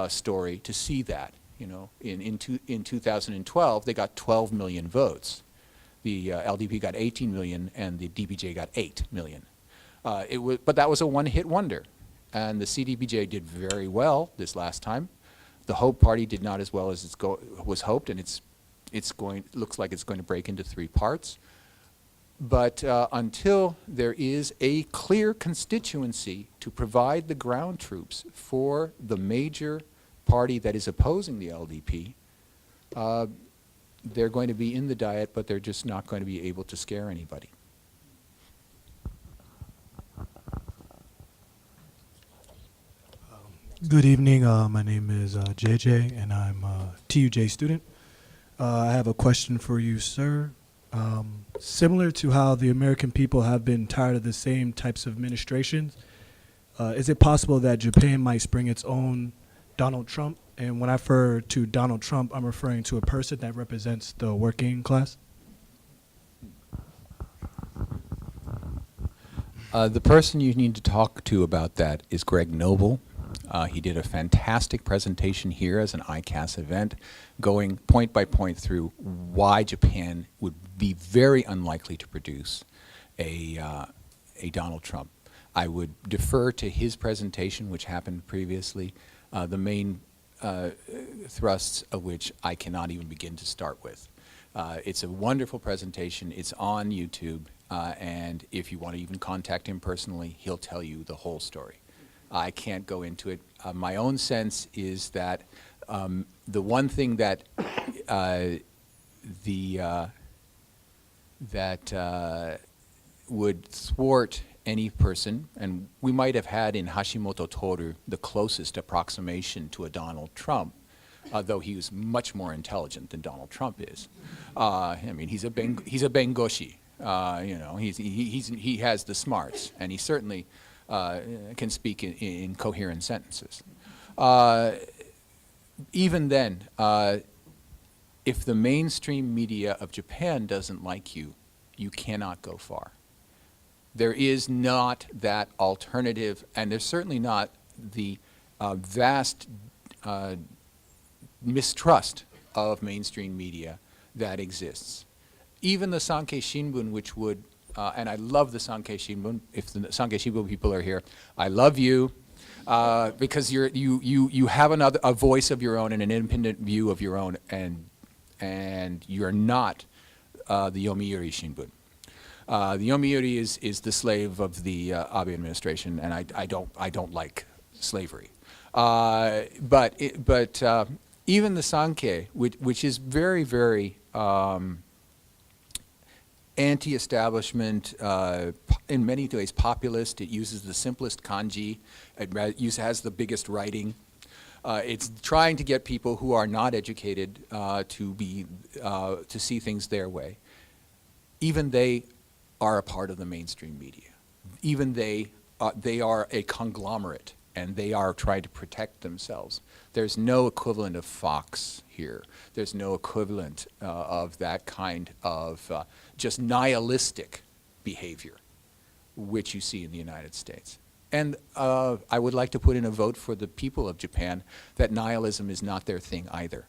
story to see that. In 2012, they got 12 million votes. The LDP got 18 million, and the DPJ got 8 million. But that was a one-hit wonder. And the CDPJ did very well this last time. The Hope Party did not as well as was hoped, and looks like it's going to break into 3 parts. But until there is a clear constituency to provide the ground troops for the major party that is opposing the LDP, they're going to be in the Diet, but they're just not going to be able to scare anybody. Good evening. My name is JJ, and I'm a TUJ student. I have a question for you, sir. Similar to how the American people have been tired of the same types of administrations, is it possible that Japan might spring its own Donald Trump? And when I refer to Donald Trump, I'm referring to a person that represents the working class. The person you need to talk to about that is Greg Noble. He did a fantastic presentation here as an ICAS event, going point by point through why Japan would be very unlikely to produce a Donald Trump. I would defer to his presentation, which happened previously, the main thrusts of which I cannot even begin to start with. It's a wonderful presentation. It's on YouTube, and if you want to even contact him personally, he'll tell you the whole story. I can't go into it. My own sense is that the one thing that would thwart any person, and we might have had in Hashimoto Toru the closest approximation to a Donald Trump, though he was much more intelligent than Donald Trump is. I mean, he's a bengoshi. You know, he has the smarts, and he certainly can speak in coherent sentences. Even then, if the mainstream media of Japan doesn't like you, you cannot go far. There is not that alternative, and there's certainly not the vast mistrust of mainstream media that exists. Even the Sankei Shimbun, which would, and I love the Sankei Shimbun, if the Sankei Shimbun people are here, I love you, because you have a voice of your own and an independent view of your own, and you're not the Yomiuri Shimbun. The Yomiuri is the slave of the Abe administration, and I don't like slavery. But even the Sankei, which is very, very anti-establishment, in many ways populist. It uses the simplest kanji. It has the biggest writing. It's trying to get people who are not educated to see things their way. Even they are a part of the mainstream media. Even they are a conglomerate, and they are trying to protect themselves. There's no equivalent of Fox here. There's no equivalent of that kind of just nihilistic behavior, which you see in the United States. And I would like to put in a vote for the people of Japan that nihilism is not their thing either.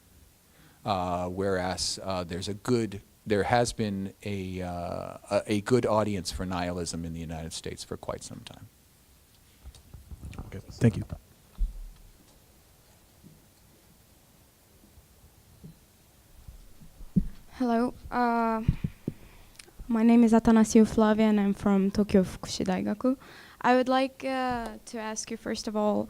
Whereas there has been a good audience for nihilism in the United States for quite some time. Okay, thank you. Hello. My name is Atanasio Flavia, and I'm from Tokyo Fukushi Daigaku. I would like to ask you, first of all,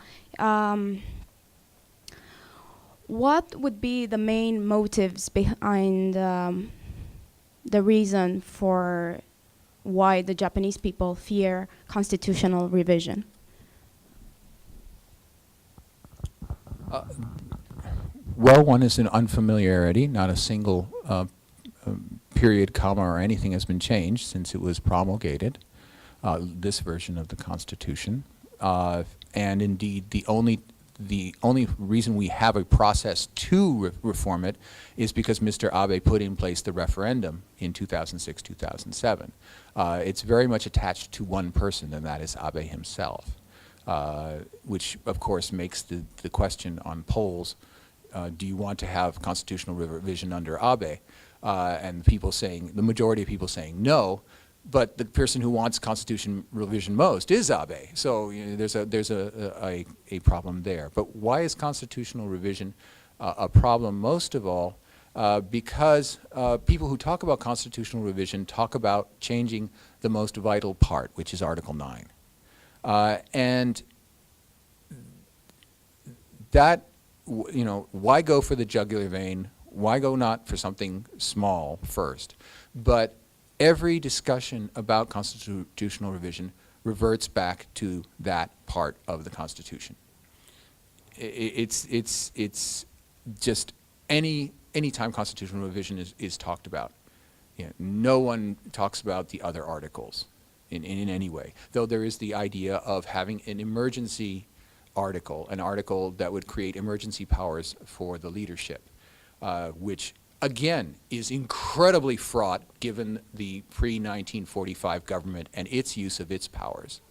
what would be the main motives behind the reason for why the Japanese people fear constitutional revision? Well, one is an unfamiliarity. Not a single period, comma, or anything has been changed since it was promulgated, this version of the Constitution. And indeed, the only reason we have a process to reform it is because Mr. Abe put in place the referendum in 2006, 2007. It's very much attached to one person, and that is Abe himself, which, of course, makes the question on polls, do you want to have constitutional revision under Abe? And the majority of people saying no, but the person who wants constitution revision most is Abe. So there's a problem there. But why is constitutional revision a problem? Most of all, because people who talk about constitutional revision talk about changing the most vital part, which is Article 9. And that, why go for the jugular vein? Why go not for something small first? But every discussion about constitutional revision reverts back to that part of the Constitution. it's just any time constitutional revision is talked about, no one talks about the other articles in any way. Though there is the idea of having an emergency article, an article that would create emergency powers for the leadership, which again is incredibly fraught given the pre-1945 government and its use of its powers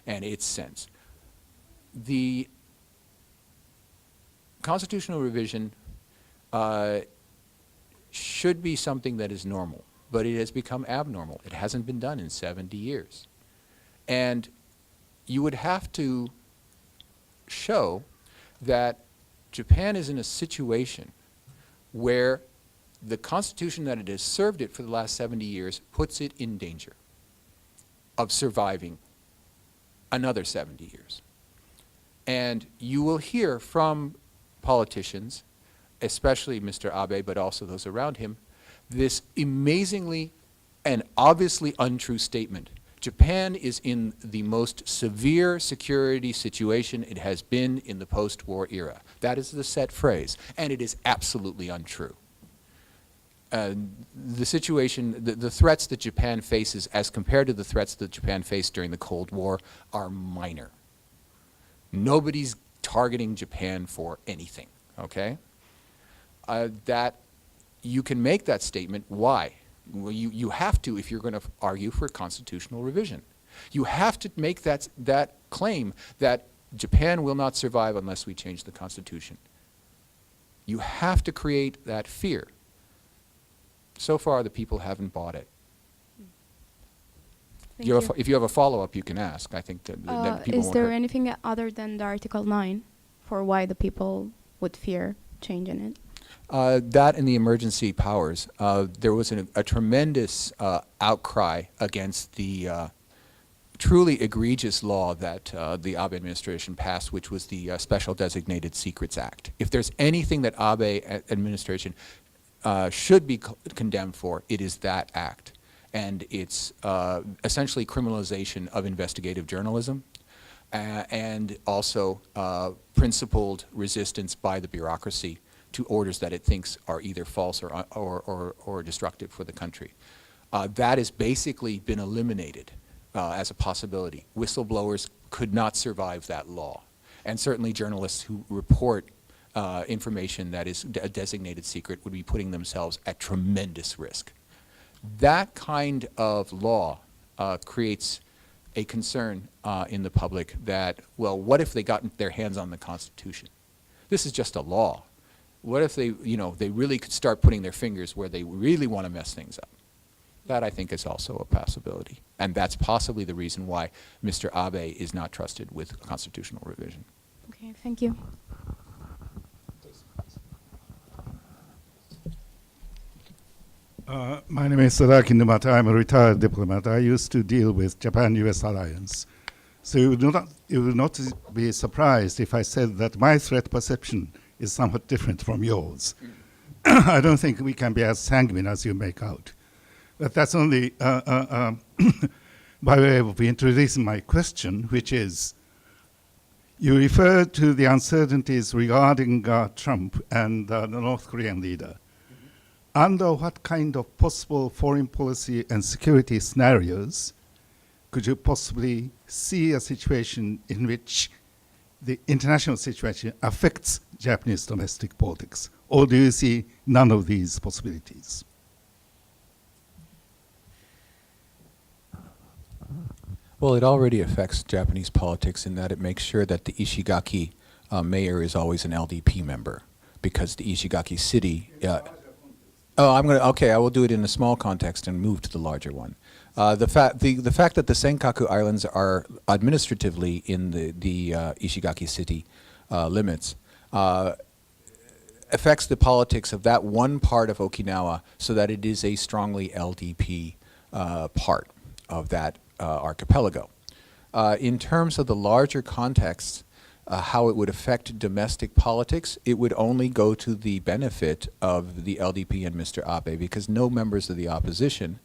and its sense. The constitutional revision should be something that is normal, but it has become abnormal. It hasn't been done in 70 years. And you would have to show that Japan is in a situation where the constitution that it has served it for the last 70 years puts it in danger of surviving another 70 years. And you will hear from politicians, especially Mr. Abe, but also those around him, this amazingly and obviously untrue statement. Japan is in the most severe security situation it has been in the post-war era. That is the set phrase, and it is absolutely untrue. The situation, the threats that Japan faces as compared to the threats that Japan faced during the Cold War are minor. Nobody's targeting Japan for anything, okay? That you can make that statement. Why? Well, you have to if you're going to argue for constitutional revision. You have to make that claim that Japan will not survive unless we change the constitution. You have to create that fear. So far, the people haven't bought it. If you have a follow-up, you can ask. I think that people Is won't there hurt. anything other than the Article 9 for why the people would fear changing it? That and the emergency powers. There was a tremendous outcry against the truly egregious law that the Abe administration passed, which was the Special Designated Secrets Act. If there's anything that Abe administration should be condemned for, it is that act. And it's essentially criminalization of investigative journalism and also principled resistance by the bureaucracy to orders that it thinks are either false or destructive for the country. That has basically been eliminated as a possibility. Whistleblowers could not survive that law. And certainly journalists who report information that is a designated secret would be putting themselves at tremendous risk. That kind of law creates a concern in the public that, well, what if they got their hands on the Constitution? This is just a law. What if they, they really could start putting their fingers where they really want to mess things up? That, I think, is also a possibility. And that's possibly the reason why Mr. Abe is not trusted with constitutional revision. Okay, thank you. My name is Sadaki Numata. I'm a retired diplomat. I used to deal with Japan-US alliance. So you would not be surprised if I said that my threat perception is somewhat different from yours. I don't think we can be as sanguine as you make out. But that's only by way of introducing my question, which is, you referred to the uncertainties regarding Trump and the North Korean leader. Under what kind of possible foreign policy and security scenarios could you possibly see a situation in which the international situation affects Japanese domestic politics? Or do you see none of these possibilities? Well, it already affects Japanese politics in that it makes sure that the Ishigaki mayor is always an LDP member, because the Ishigaki city... I will do it in a small context and move to the larger one. The fact that the Senkaku Islands are administratively in the Ishigaki city limits affects the politics of that one part of Okinawa, so that it is a strongly LDP part of that archipelago. In terms of the larger context, how it would affect domestic politics, it would only go to the benefit of the LDP and Mr. Abe, because no members of the opposition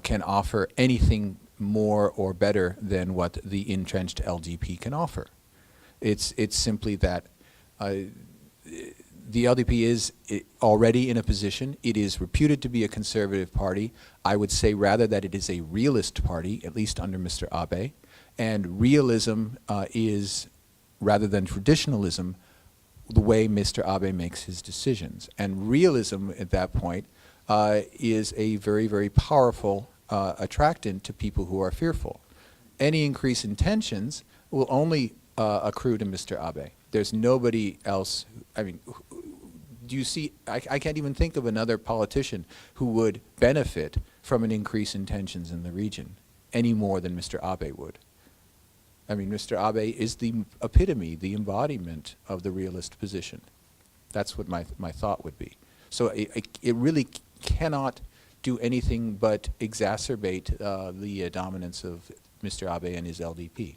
can offer anything more or better than what the entrenched LDP can offer. It's simply that The LDP is already in a position. It is reputed to be a conservative party. I would say rather that it is a realist party, at least under Mr. Abe. And realism is, rather than traditionalism, the way Mr. Abe makes his decisions. And realism at that point is a very, very powerful attractant to people who are fearful. Any increase in tensions will only accrue to Mr. Abe. There's nobody else. I mean, do you see? I can't even think of another politician who would benefit from an increase in tensions in the region any more than Mr. Abe would. I mean, Mr. Abe is the epitome, the embodiment of the realist position. That's what my thought would be. So it really cannot do anything but exacerbate the dominance of Mr. Abe and his LDP.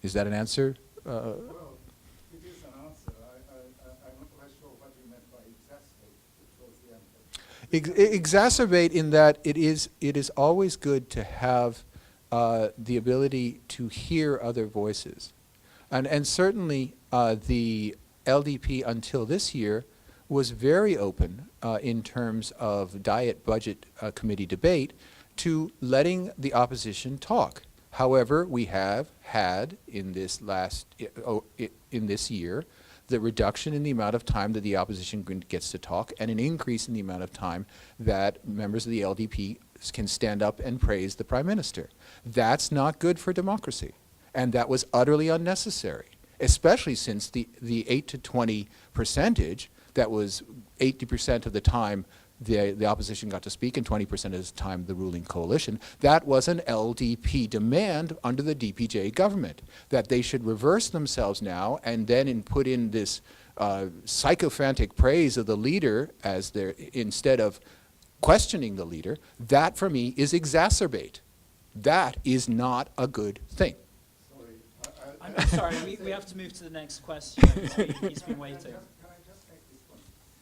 Is that an answer? Well, it is an answer. I'm not quite sure what you meant by exacerbate, which was the answer. Exacerbate in that it is always good to have the ability to hear other voices. And certainly the LDP until this year was very open in terms of Diet Budget Committee debate to letting the opposition talk. However, we have had in this in this year the reduction in the amount of time that the opposition gets to talk and an increase in the amount of time that members of the LDP can stand up and praise the Prime Minister. That's not good for democracy, and that was utterly unnecessary, especially since the 8 to 20 percentage that was 80% of the time the opposition got to speak and 20% of the time the ruling coalition. That was an LDP demand under the DPJ government, that they should reverse themselves now and then put in this sycophantic praise of the leader as instead of questioning the leader. That for me is exacerbate. That is not a good thing. I'm sorry, we have to move to the next question. He's been waiting.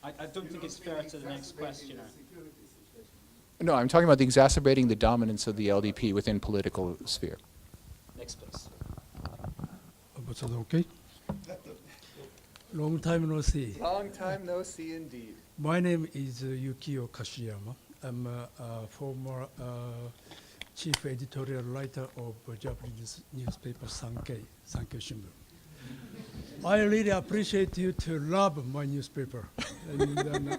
I don't think it's fair to the next questioner. No, I'm talking about the exacerbating the dominance of the LDP within political sphere. Next, please. Was that okay? Long time no see. Long time no see indeed. My name is Yukio Kashiyama. I'm a former chief editorial writer of Japanese newspaper Sankei Shimbun. I really appreciate you to love my newspaper. And then,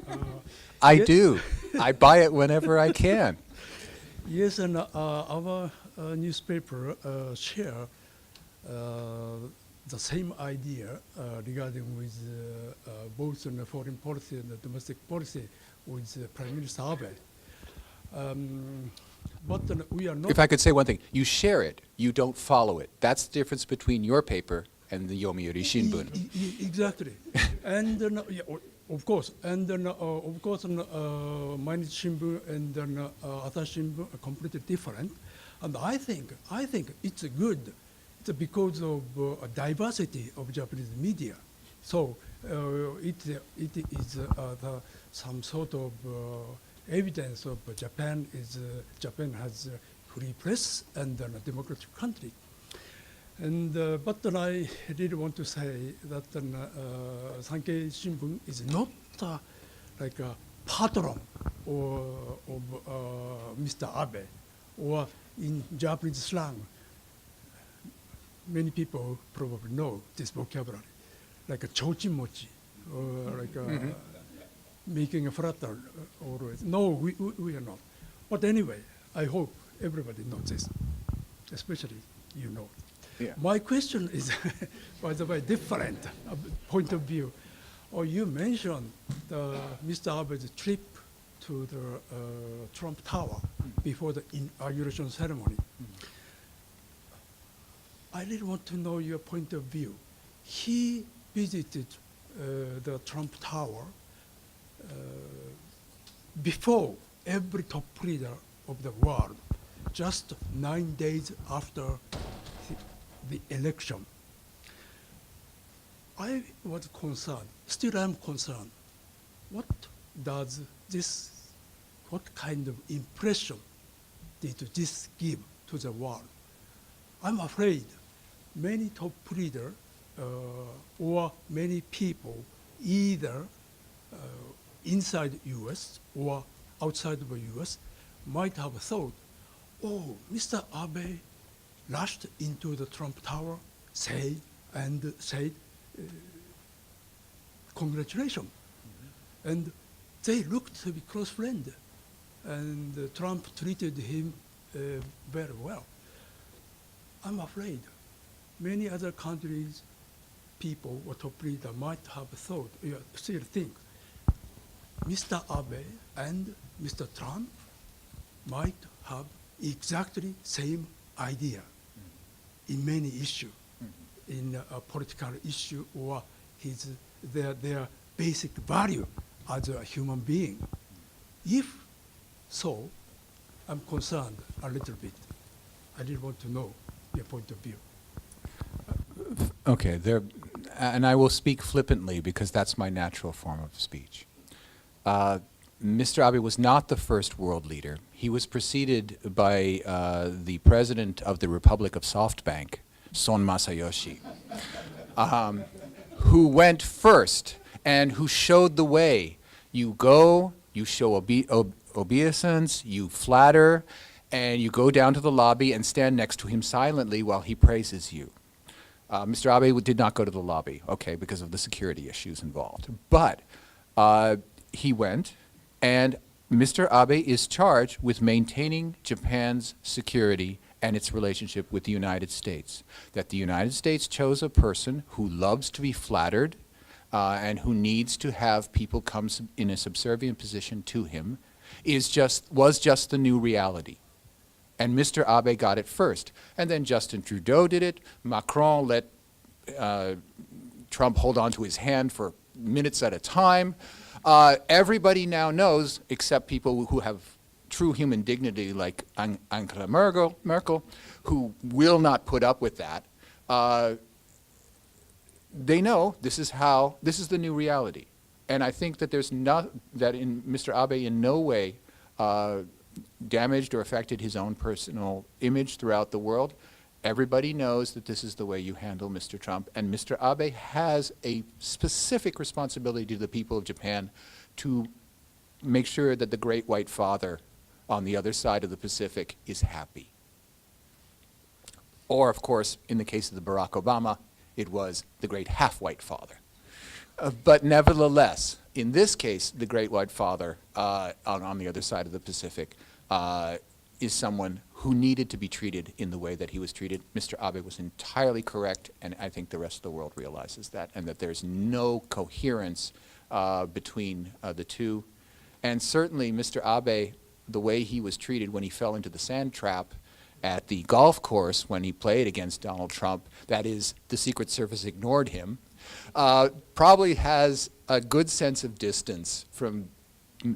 I do. I buy it whenever I can. yes, and our newspaper share the same idea regarding with both on the foreign policy and the domestic policy with Prime Minister Abe. But we are not. If I could say one thing, you share it, you don't follow it. That's the difference between your paper and the Yomiuri Shimbun. Exactly. And yeah, of course. And of course, Mainichi Shimbun and Asahi Shimbun are completely different. And I think it's good. It's because of diversity of Japanese media. So it is some sort of evidence of Japan has free press and a democratic country. And but I really want to say that Sankei Shimbun is not like a patron of Mr. Abe, or in Japanese slang, many people probably know this vocabulary, like a chochimochi, or like making a flatter always. No, we are not. But anyway, I hope everybody knows this, especially you know. Yeah. My question is, by the way, different point of view. You mentioned Mr. Abe's trip to the Trump Tower before the inauguration ceremony. I really want to know your point of view. He visited the Trump Tower before every top leader of the world, just 9 days after the election. I was concerned, still am concerned. What kind of impression did this give to the world? I'm afraid many top leaders or many people, either inside U.S. or outside of the U.S., might have thought, oh, Mr. Abe rushed into the Trump Tower, said, congratulations. And they looked to be close friend, and Trump treated him very well. I'm afraid many other countries, people or top leader might have thought, still think, Mr. Abe and Mr. Trump might have exactly same idea in many issues, in a political issue or their basic value as a human being. If so, I'm concerned a little bit. I did want to know your point of view. Okay, and I will speak flippantly because that's my natural form of speech. Mr. Abe was not the first world leader. He was preceded by the president of the Republic of SoftBank, Son Masayoshi, who went first and who showed the way. You go, you show obeisance, you flatter, and you go down to the lobby and stand next to him silently while he praises you. Mr. Abe did not go to the lobby, okay, because of the security issues involved. But he went, and Mr. Abe is charged with maintaining Japan's security and its relationship with the United States. That the United States chose a person who loves to be flattered and who needs to have people come in a subservient position to him was just the new reality. And Mr. Abe got it first. And then Justin Trudeau did it. Macron let Trump hold on to his hand for minutes at a time. Everybody now knows, except people who have true human dignity like Angela Merkel, who will not put up with that. They know this is the new reality. And I think that Mr. Abe in no way damaged or affected his own personal image throughout the world. Everybody knows that this is the way you handle Mr. Trump, and Mr. Abe has a specific responsibility to the people of Japan to make sure that the great white father on the other side of the Pacific is happy. Or, of course, in the case of the Barack Obama, it was the great half-white father. But nevertheless, in this case, the great white father on the other side of the Pacific is someone who needed to be treated in the way that he was treated. Mr. Abe was entirely correct, and I think the rest of the world realizes that, and that there's no coherence between the two. And certainly Mr. Abe, the way he was treated when he fell into the sand trap at the golf course when he played against Donald Trump, that is, the Secret Service ignored him, probably has a good sense of distance from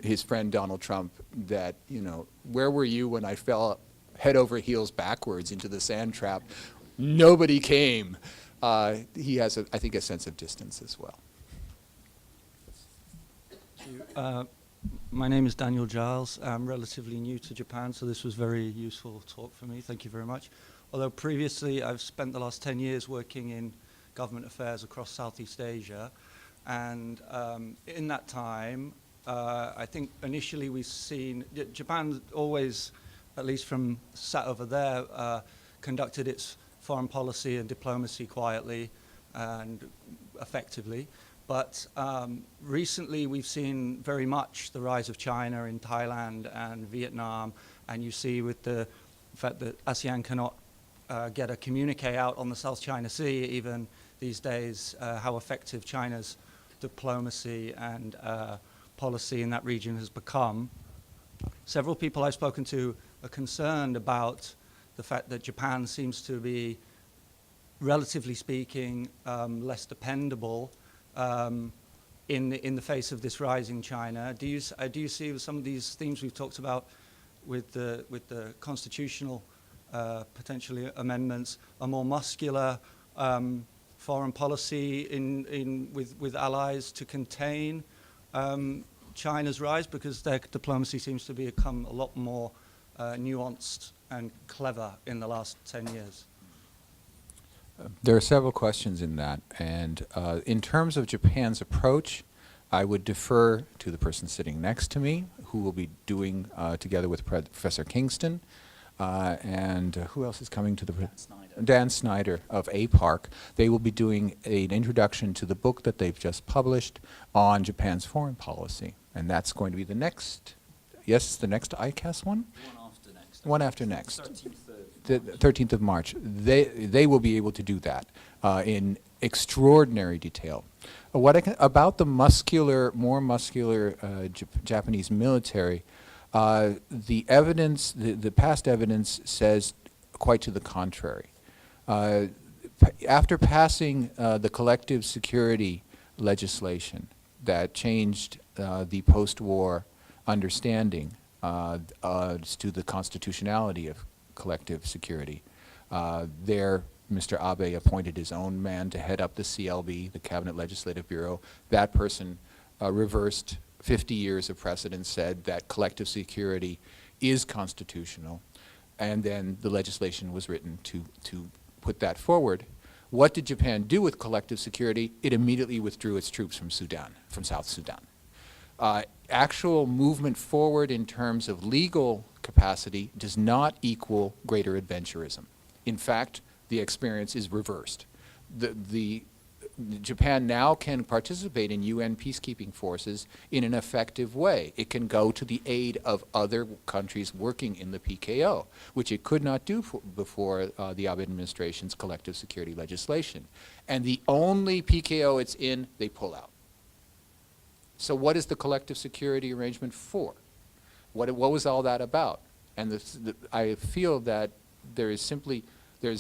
his friend Donald Trump that, where were you when I fell head over heels backwards into the sand trap? Nobody came. He has, I think, a sense of distance as well. My name is Daniel Giles. I'm relatively new to Japan, so this was very useful talk for me. Thank you very much. Although previously I've spent the last 10 years working in government affairs across Southeast Asia, and in that time, I think initially we've seen Japan always, at least from sat over there, conducted its foreign policy and diplomacy quietly and effectively. But recently we've seen very much the rise of China in Thailand and Vietnam, and you see with the fact that ASEAN cannot get a communique out on the South China Sea even these days, how effective China's diplomacy and policy in that region has become. Several people I've spoken to are concerned about the fact that Japan seems to be, relatively speaking, less dependable in the face of this rising China. Do you see some of these themes we've talked about with the constitutional potentially amendments, a more muscular foreign policy with allies to contain China's rise, because their diplomacy seems to become a lot more nuanced and clever in the last 10 years? There are several questions in that, and in terms of Japan's approach, I would defer to the person sitting next to me, who will be doing, together with Professor Kingston, and who else is coming to the... Dan Snyder of APARC. They will be doing an introduction to the book that they've just published on Japan's foreign policy, and that's going to be the next, yes, the next ICAS one? One after next. 13th of March. They will be able to do that in extraordinary detail. About the more muscular Japanese military, the evidence, the past evidence says quite to the contrary. After passing the collective security legislation that changed the post-war understanding as to the constitutionality of collective security, Mr. Abe appointed his own man to head up the CLB, the Cabinet Legislative Bureau. That person reversed 50 years of precedent, said that collective security is constitutional, and then the legislation was written to put that forward. What did Japan do with collective security? It immediately withdrew its troops from Sudan, from South Sudan. Actual movement forward in terms of legal capacity does not equal greater adventurism. In fact, the experience is reversed. Japan now can participate in UN peacekeeping forces in an effective way. It can go to the aid of other countries working in the PKO, which it could not do before the Abe administration's collective security legislation. And the only PKO it's in, they pull out. So what is the collective security arrangement for? What was all that about? And I feel that there's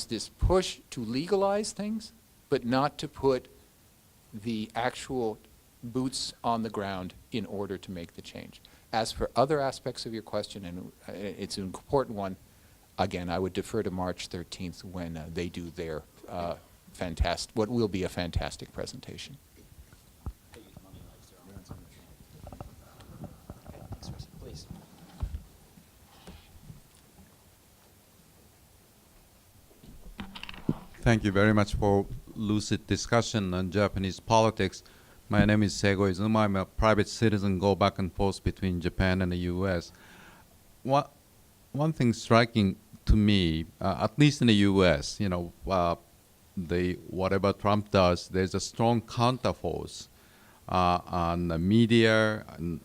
this push to legalize things, but not to put the actual boots on the ground in order to make the change. As for other aspects of your question, and it's an important one, again, I would defer to March 13th when they do their what will be a fantastic presentation. Please. Thank you very much for lucid discussion on Japanese politics. My name is Seigo Izuma. I'm a private citizen, go back and forth between Japan and the US. One thing striking to me, at least in the US, whatever Trump does, there's a strong counterforce on the media, and,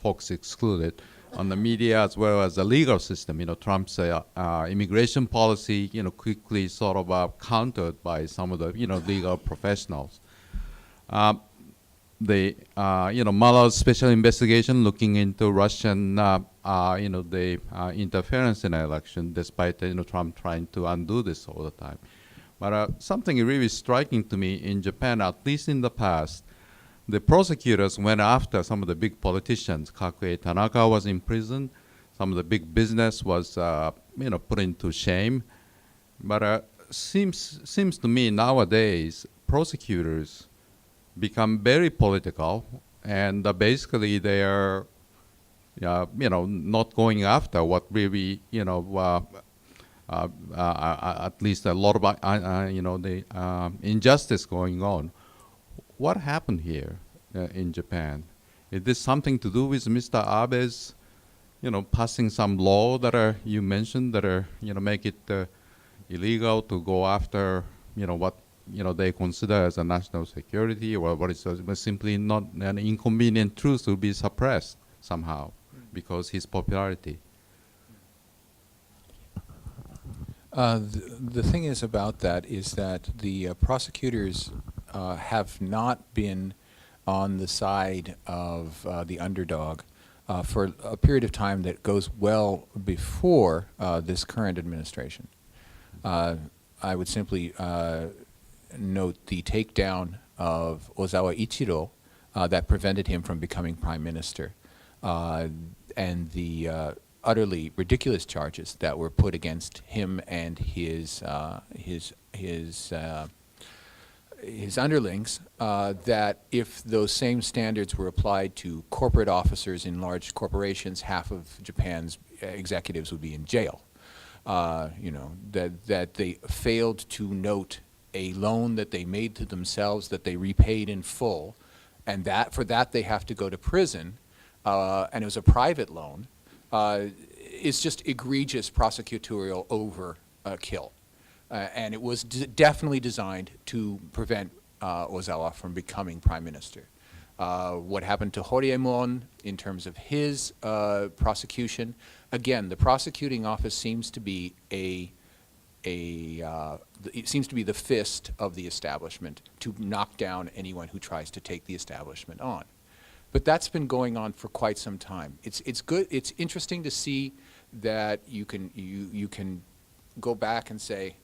folks excluded, on the media as well as the legal system. Trump's immigration policy, quickly sort of countered by some of the, legal professionals. The, Mueller's special investigation looking into Russian, interference in the election, despite, Trump trying to undo this all the time. But something really striking to me in Japan, at least in the past, the prosecutors went after some of the big politicians. Kakue Tanaka was in prison. Some of the big business was, put into shame. But seems to me nowadays prosecutors become very political, and basically they are, not going after what really, at least a lot of, the injustice going on. What happened here in Japan? Is this something to do with Mr. Abe's, passing some law that you mentioned that make it illegal to go after, what they consider as a national security, or what is simply not an inconvenient truth to be suppressed somehow because his popularity? The thing is about that is that the prosecutors have not been on the side of the underdog for a period of time that goes well before this current administration. I would simply note the takedown of Ozawa Ichiro that prevented him from becoming prime minister, and the utterly ridiculous charges that were put against him and his underlings, that if those same standards were applied to corporate officers in large corporations, half of Japan's executives would be in jail. that they failed to note a loan that they made to themselves that they repaid in full, and that for that they have to go to prison, and it was a private loan, is just egregious prosecutorial overkill. And it was definitely designed to prevent Ozawa from becoming prime minister. What happened to Horyemon in terms of his prosecution, again, the prosecuting office seems to be it seems to be the fist of the establishment to knock down anyone who tries to take the establishment on. But that's been going on for quite some time. It's good. It's interesting to see that you can go back and say,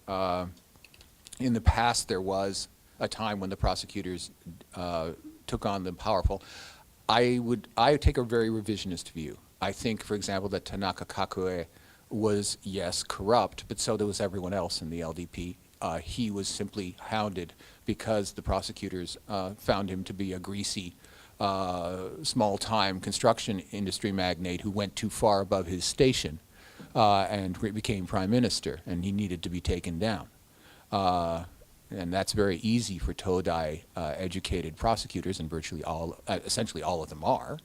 in the past there was a time when the prosecutors took on the powerful. I take a very revisionist view. I think, for example, that Tanaka Kakue was, yes, corrupt, but so was everyone else in the LDP. He was simply hounded because the prosecutors found him to be a greasy, small-time construction industry magnate who went too far above his station and became prime minister, and he needed to be taken down. And that's very easy for Todai educated prosecutors, and virtually all, essentially all of them are.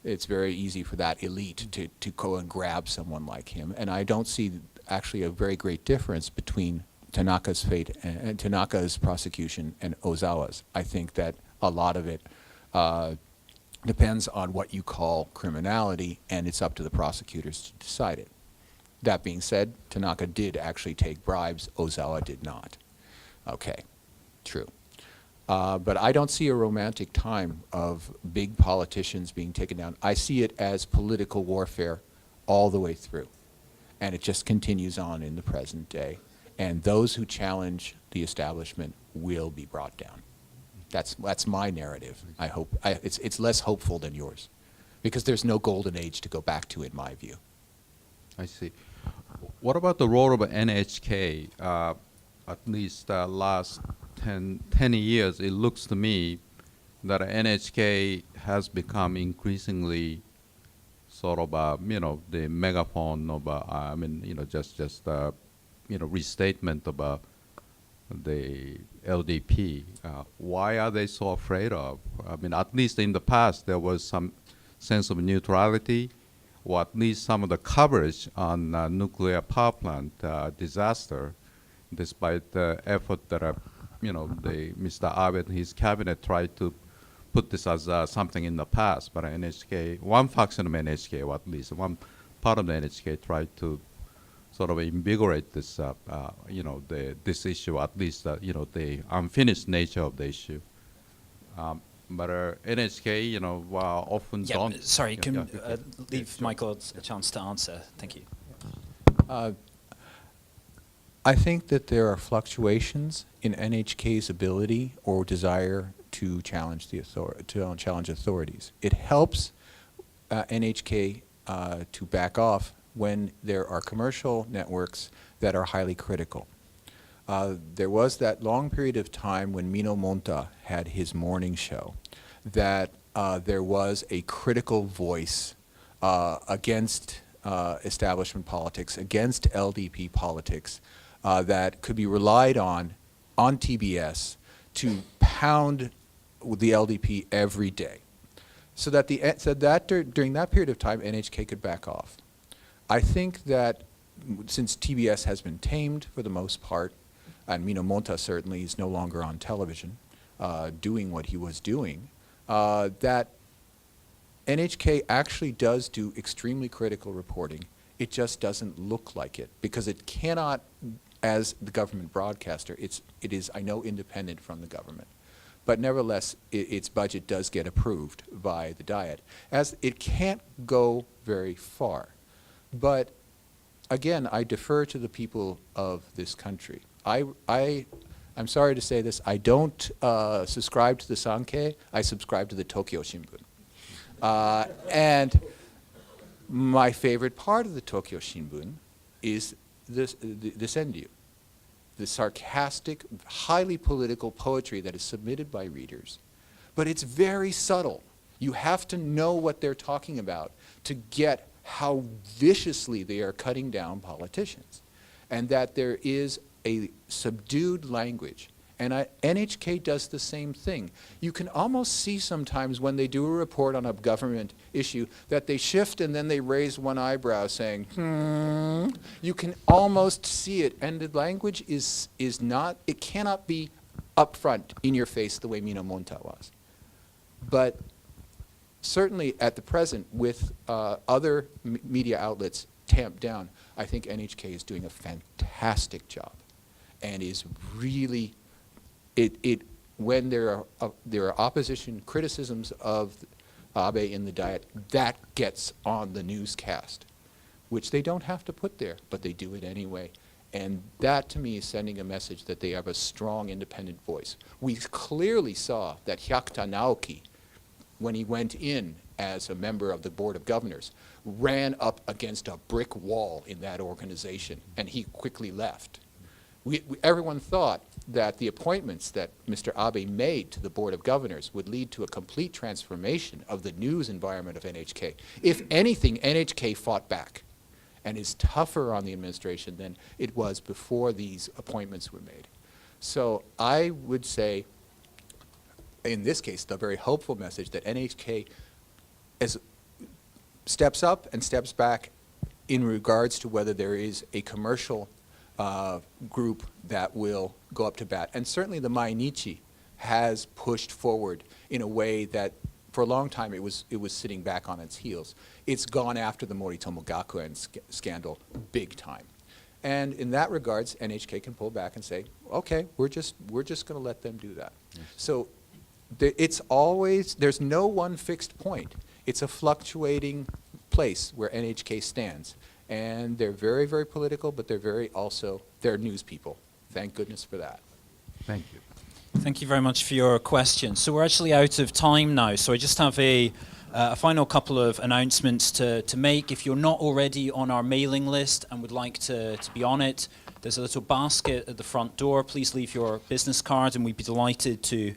It's very easy for that elite to go and grab someone like him. And I don't see actually a very great difference between Tanaka's fate and Tanaka's prosecution and Ozawa's. I think that a lot of it depends on what you call criminality, and it's up to the prosecutors to decide it. That being said, Tanaka did actually take bribes, Ozawa did not. Okay, true. But I don't see a romantic time of big politicians being taken down. I see it as political warfare all the way through. And it just continues on in the present day. And those who challenge the establishment will be brought down. That's my narrative. I hope it's less hopeful than yours, because there's no golden age to go back to, in my view. I see. What about the role of NHK? At least last 10 years, it looks to me that NHK has become increasingly sort of, the megaphone of, restatement of the LDP. Why are they so afraid of? I mean, at least in the past, there was some sense of neutrality, or at least some of the coverage on nuclear power plant disaster, despite the effort that Mr. Abe and his cabinet tried to put this as something in the past. But NHK, one faction of NHK, or at least one part of the NHK, tried to sort of invigorate this, this issue, at least, the unfinished nature of the issue. But NHK, often don't. Sorry, can leave Michael a chance to answer. Thank you. I think that there are fluctuations in NHK's ability or desire to challenge challenge authorities. It helps NHK to back off when there are commercial networks that are highly critical. There was that long period of time when Mino Monta had his morning show that there was a critical voice against establishment politics, against LDP politics, that could be relied on TBS to pound the LDP every day. So that during that period of time, NHK could back off. I think that since TBS has been tamed for the most part, and Mino Monta certainly is no longer on television doing what he was doing, that NHK actually does do extremely critical reporting. It just doesn't look like it, because it cannot, as the government broadcaster, it is, I know, independent from the government. But nevertheless, its budget does get approved by the Diet, as it can't go very far. But again, I defer to the people of this country. I'm sorry to say this, I don't subscribe to the Sankei, I subscribe to the Tokyo Shimbun. And my favorite part of the Tokyo Shimbun is the senryu, the sarcastic, highly political poetry that is submitted by readers. But it's very subtle. You have to know what they're talking about to get how viciously they are cutting down politicians, and that there is a subdued language. And NHK does the same thing. You can almost see sometimes when they do a report on a government issue that they shift and then they raise one eyebrow saying, You can almost see it. And the language is not, it cannot be upfront, in your face, the way Mino Monta was. But certainly at the present, with other media outlets tamped down, I think NHK is doing a fantastic job and is really, when there are opposition criticisms of Abe in the Diet, that gets on the newscast, which they don't have to put there, but they do it anyway. And that, to me, is sending a message that they have a strong, independent voice. We clearly saw that Hyakta Naoki, when he went in as a member of the Board of Governors, ran up against a brick wall in that organization, and he quickly left. Everyone thought that the appointments that Mr. Abe made to the Board of Governors would lead to a complete transformation of the news environment of NHK. If anything, NHK fought back and is tougher on the administration than it was before these appointments were made. So I would say, in this case, the very hopeful message that NHK steps up and steps back in regards to whether there is a commercial group that will go up to bat. And certainly the Mainichi has pushed forward in a way that for a long time it was sitting back on its heels. It's gone after the Moritomo Gakuen scandal big time. And in that regards, NHK can pull back and say, okay, we're just going to let them do that. Yes. So it's always, there's no one fixed point. It's a fluctuating place where NHK stands. And they're very, very political, but they're news people. Thank goodness for that. Thank you. Thank you very much for your question. So we're actually out of time now, so I just have a final couple of announcements to make. If you're not already on our mailing list and would like to be on it, there's a little basket at the front door. Please leave your business card, and we'd be delighted to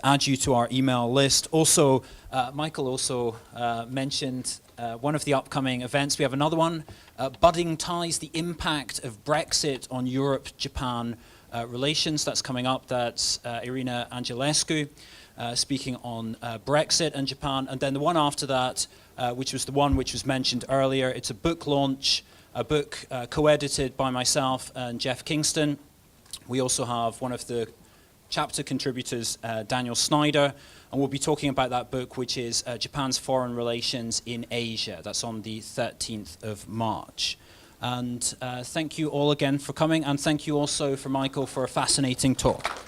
add you to our email list. Also, Michael also mentioned one of the upcoming events. We have another one, Budding Ties, the Impact of Brexit on Europe-Japan Relations. That's coming up. That's Irina Angelescu speaking on Brexit and Japan. And then the one after that, which was the one which was mentioned earlier, it's a book launch, a book co-edited by myself and Jeff Kingston. We also have one of the chapter contributors, Daniel Snyder, and we'll be talking about that book, which is Japan's Foreign Relations in Asia. That's on the 13th of March. And thank you all again for coming, and thank you also for Michael for a fascinating talk.